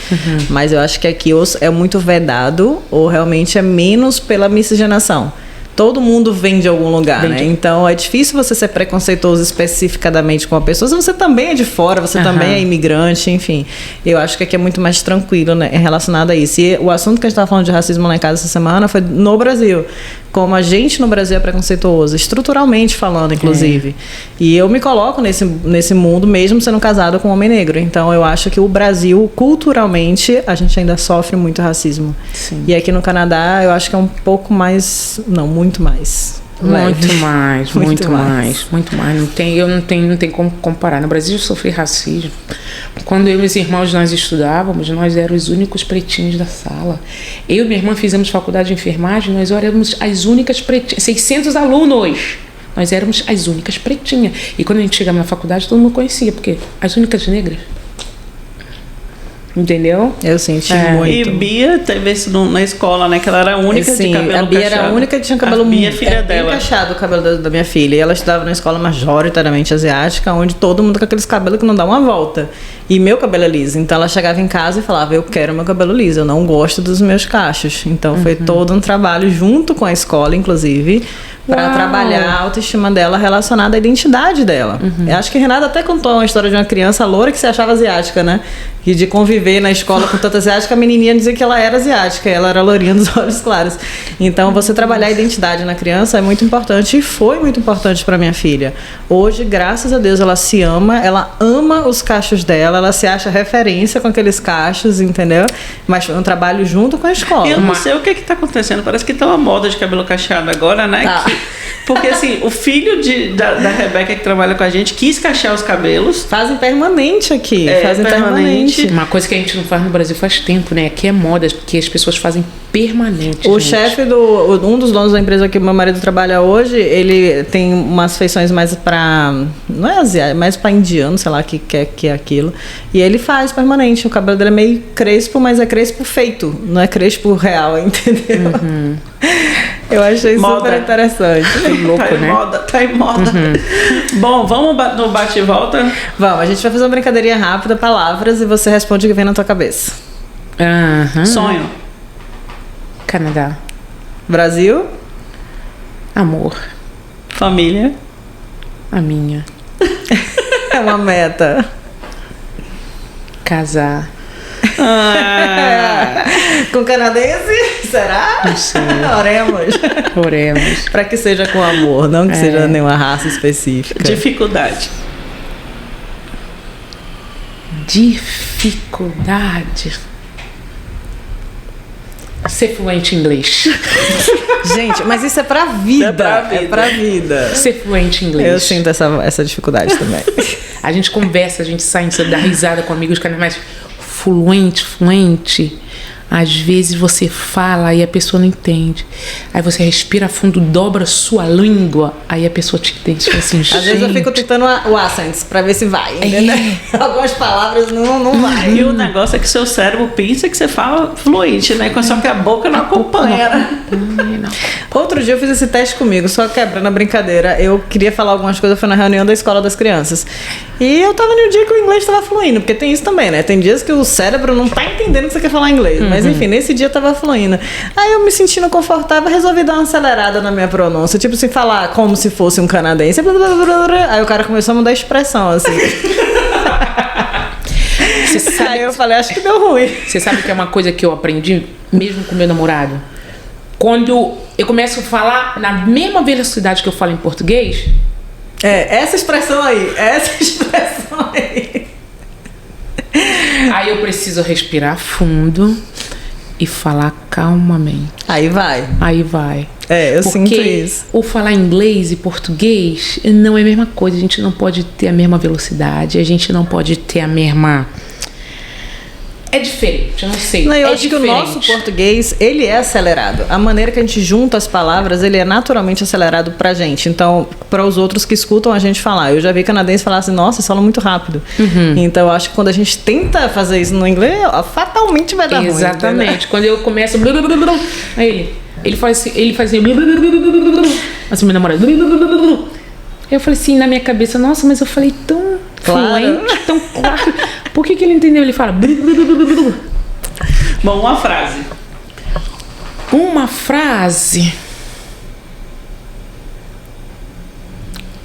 Mas eu acho que aqui é muito vedado, ou realmente é menos pela miscigenação. Todo mundo vem de algum lugar, né? Então é difícil você ser preconceituoso especificadamente com uma pessoa. Você também é de fora, você também é imigrante, enfim. Eu acho que aqui é muito mais tranquilo, né, relacionado a isso. E o assunto que a gente estava falando de racismo lá em casa essa semana foi no Brasil. Como a gente no Brasil é preconceituoso, estruturalmente falando, inclusive. E eu me coloco nesse mundo, mesmo sendo casada com um homem negro. Então eu acho que o Brasil, culturalmente, a gente ainda sofre muito racismo. Sim. E aqui no Canadá, eu acho que é um pouco mais... Não, muito mais. Muito mais. Não tem como comparar. No Brasil eu sofri racismo. Quando eu e meus irmãos nós estudávamos, nós éramos os únicos pretinhos da sala. Eu e minha irmã fizemos faculdade de enfermagem, nós éramos as únicas pretinhas, 600 alunos. Nós éramos as únicas pretinhas. E quando a gente chegava na faculdade, todo mundo conhecia, porque as únicas negras. Entendeu? Eu senti muito. E Bia teve isso na escola, né? Que ela era a única de cabelo cacheado. A Bia era a única que tinha cabelo muito filha dela. Encaixado o cabelo da minha filha. E ela estudava na escola majoritariamente asiática, onde todo mundo com aqueles cabelos que não dá uma volta. E meu cabelo é liso. Então ela chegava em casa e falava, eu quero meu cabelo liso, eu não gosto dos meus cachos. Então foi todo um trabalho junto com a escola, inclusive, para trabalhar a autoestima dela relacionada à identidade dela. Eu acho que a Renata até contou uma história de uma criança loura que se achava asiática, né? e de conviver na escola com tanta asiática, a menininha dizia que ela era asiática, ela era lourinha dos olhos claros. Então, você trabalhar a identidade na criança é muito importante e foi muito importante para minha filha. Hoje, graças a Deus, ela se ama, ela ama os cachos dela, ela se acha referência com aqueles cachos, entendeu? Mas foi um trabalho junto com a escola. Eu não sei o que está acontecendo, parece que tá uma moda de cabelo cacheado agora, né? Tá. Porque assim, o filho da Rebeca que trabalha com a gente quis cachear os cabelos. Fazem permanente aqui, fazem permanente. Uma coisa que a gente não faz no Brasil faz tempo, né? Aqui é moda, porque as pessoas fazem permanente. O gente. chefe um dos donos da empresa que meu marido trabalha hoje, ele tem umas feições mais pra, não é asiático, mais pra indiano, sei lá, que é aquilo. E ele faz permanente. O cabelo dele é meio crespo, mas é crespo feito, não é crespo real, entendeu? Eu achei super interessante. Louco, Tá em né? moda, tá em moda. Bom, vamos no bate e volta? Vamos, a gente vai fazer uma brincadeirinha rápida, palavras, e você responde o que vem na tua cabeça. Aham. Sonho. Canadá. Brasil? Amor. Família. A minha. É uma meta. Casar. Com canadense? Será? Não sei. Oremos. Oremos. Pra que seja com amor, não que seja nenhuma raça específica. Dificuldade. Dificuldade. Ser fluente em inglês. Gente, mas isso é pra vida. É pra vida. Ser fluente em inglês. Eu sinto essa dificuldade também. A gente conversa, a gente sai, dá risada com amigos, mas fluente. Às vezes você fala e a pessoa não entende. Aí você respira fundo, dobra sua língua, aí a pessoa te entende. Tipo assim, Às vezes eu fico tentando o accent pra ver se vai, entendeu? Algumas palavras não vai. E o negócio é que seu cérebro pensa que você fala fluente, né? Só que a boca não acompanha, né? Outro dia eu fiz esse teste comigo, só quebrando a brincadeira. Eu queria falar algumas coisas, foi na reunião da escola das crianças. E eu tava no dia que o inglês tava fluindo, porque tem isso também, né? Tem dias que o cérebro não tá entendendo que você quer falar inglês. Mas enfim, nesse dia tava fluindo. Aí eu me sentindo confortável, resolvi dar uma acelerada na minha pronúncia. Tipo assim, falar como se fosse um canadense. Aí o cara começou a mudar a expressão, assim. Aí eu falei, acho que deu ruim. Você sabe que é uma coisa que eu aprendi, mesmo com meu namorado? Quando eu começo a falar na mesma velocidade que eu falo em português... Essa expressão aí. Aí eu preciso respirar fundo e falar calmamente. Aí vai. Eu sinto isso. O falar inglês e português não é a mesma coisa. A gente não pode ter a mesma velocidade, a gente não pode ter a mesma... É diferente, eu não sei. Não, eu acho que o nosso português, ele é acelerado. A maneira que a gente junta as palavras, ele é naturalmente acelerado pra gente. Então, para os outros que escutam a gente falar. Eu já vi canadense falar assim, nossa, você fala muito rápido. Então, eu acho que quando a gente tenta fazer isso no inglês, fatalmente vai dar ruim. Exatamente. Quando eu começo... Aí ele faz assim... Assim, meu namorado... Eu falei assim, na minha cabeça, nossa, mas eu falei tão fluente, tão claro. Por que ele entendeu? Ele fala... Bom, uma frase.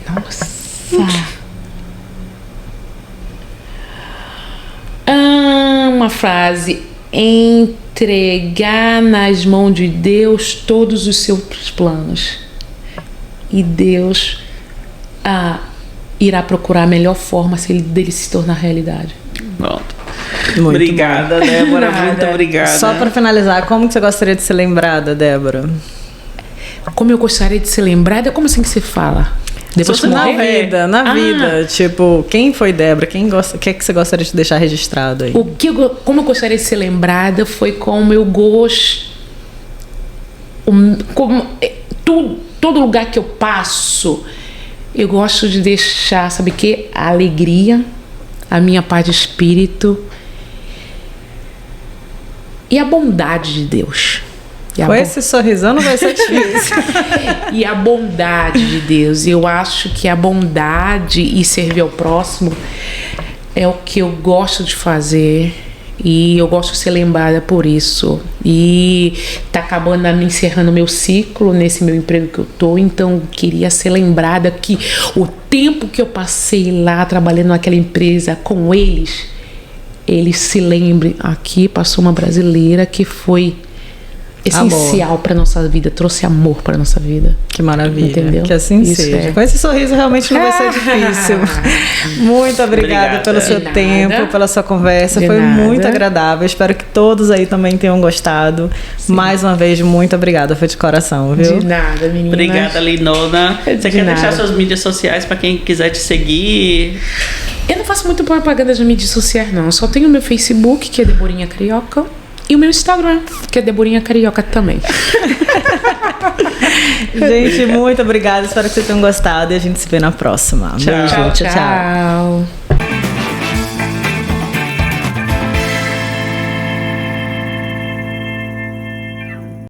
Nossa. Uma frase. Entregar nas mãos de Deus todos os seus planos. E Deus irá procurar a melhor forma dele se tornar realidade. Pronto. Obrigada, Débora. Muito obrigada. Só para finalizar, como que você gostaria de ser lembrada, Débora? Como eu gostaria de ser lembrada? Como assim que você fala? Depois que Na morrer? vida, vida. Tipo, quem foi Débora? O que é que você gostaria de deixar registrado aí? Como eu gostaria de ser lembrada foi como eu gosto... Todo lugar que eu passo, eu gosto de deixar, sabe o quê? A alegria, a minha paz de espírito e a bondade de Deus. Com esse sorrisão não vai ser difícil. E a bondade de Deus. Eu acho que a bondade e servir ao próximo é o que eu gosto de fazer. E eu gosto de ser lembrada por isso. E tá acabando, encerrando meu ciclo nesse meu emprego que eu tô. Então, eu queria ser lembrada que o tempo que eu passei lá trabalhando naquela empresa com eles ele se lembre, aqui passou uma brasileira que foi essencial para nossa vida, trouxe amor para nossa vida. Que maravilha. Entendeu? Que assim Isso seja. é. Com esse sorriso realmente não vai ser difícil. Muito obrigada pelo seu De tempo, nada. pela sua conversa. De Foi nada. muito agradável. Espero que todos aí também tenham gostado. Mais uma vez, muito obrigada. Foi de coração, viu? De nada, menina. Obrigada, Linona. Você De quer nada. deixar suas mídias sociais para quem quiser te seguir? Eu não faço muito propaganda de mídias sociais, não. Eu só tenho o meu Facebook, que é Deborinha Carioca, e o meu Instagram, que é Deborinha Carioca também. Gente, muito obrigada. Espero que vocês tenham gostado e a gente se vê na próxima. Tchau. Beijo. Tchau, tchau. Tchau.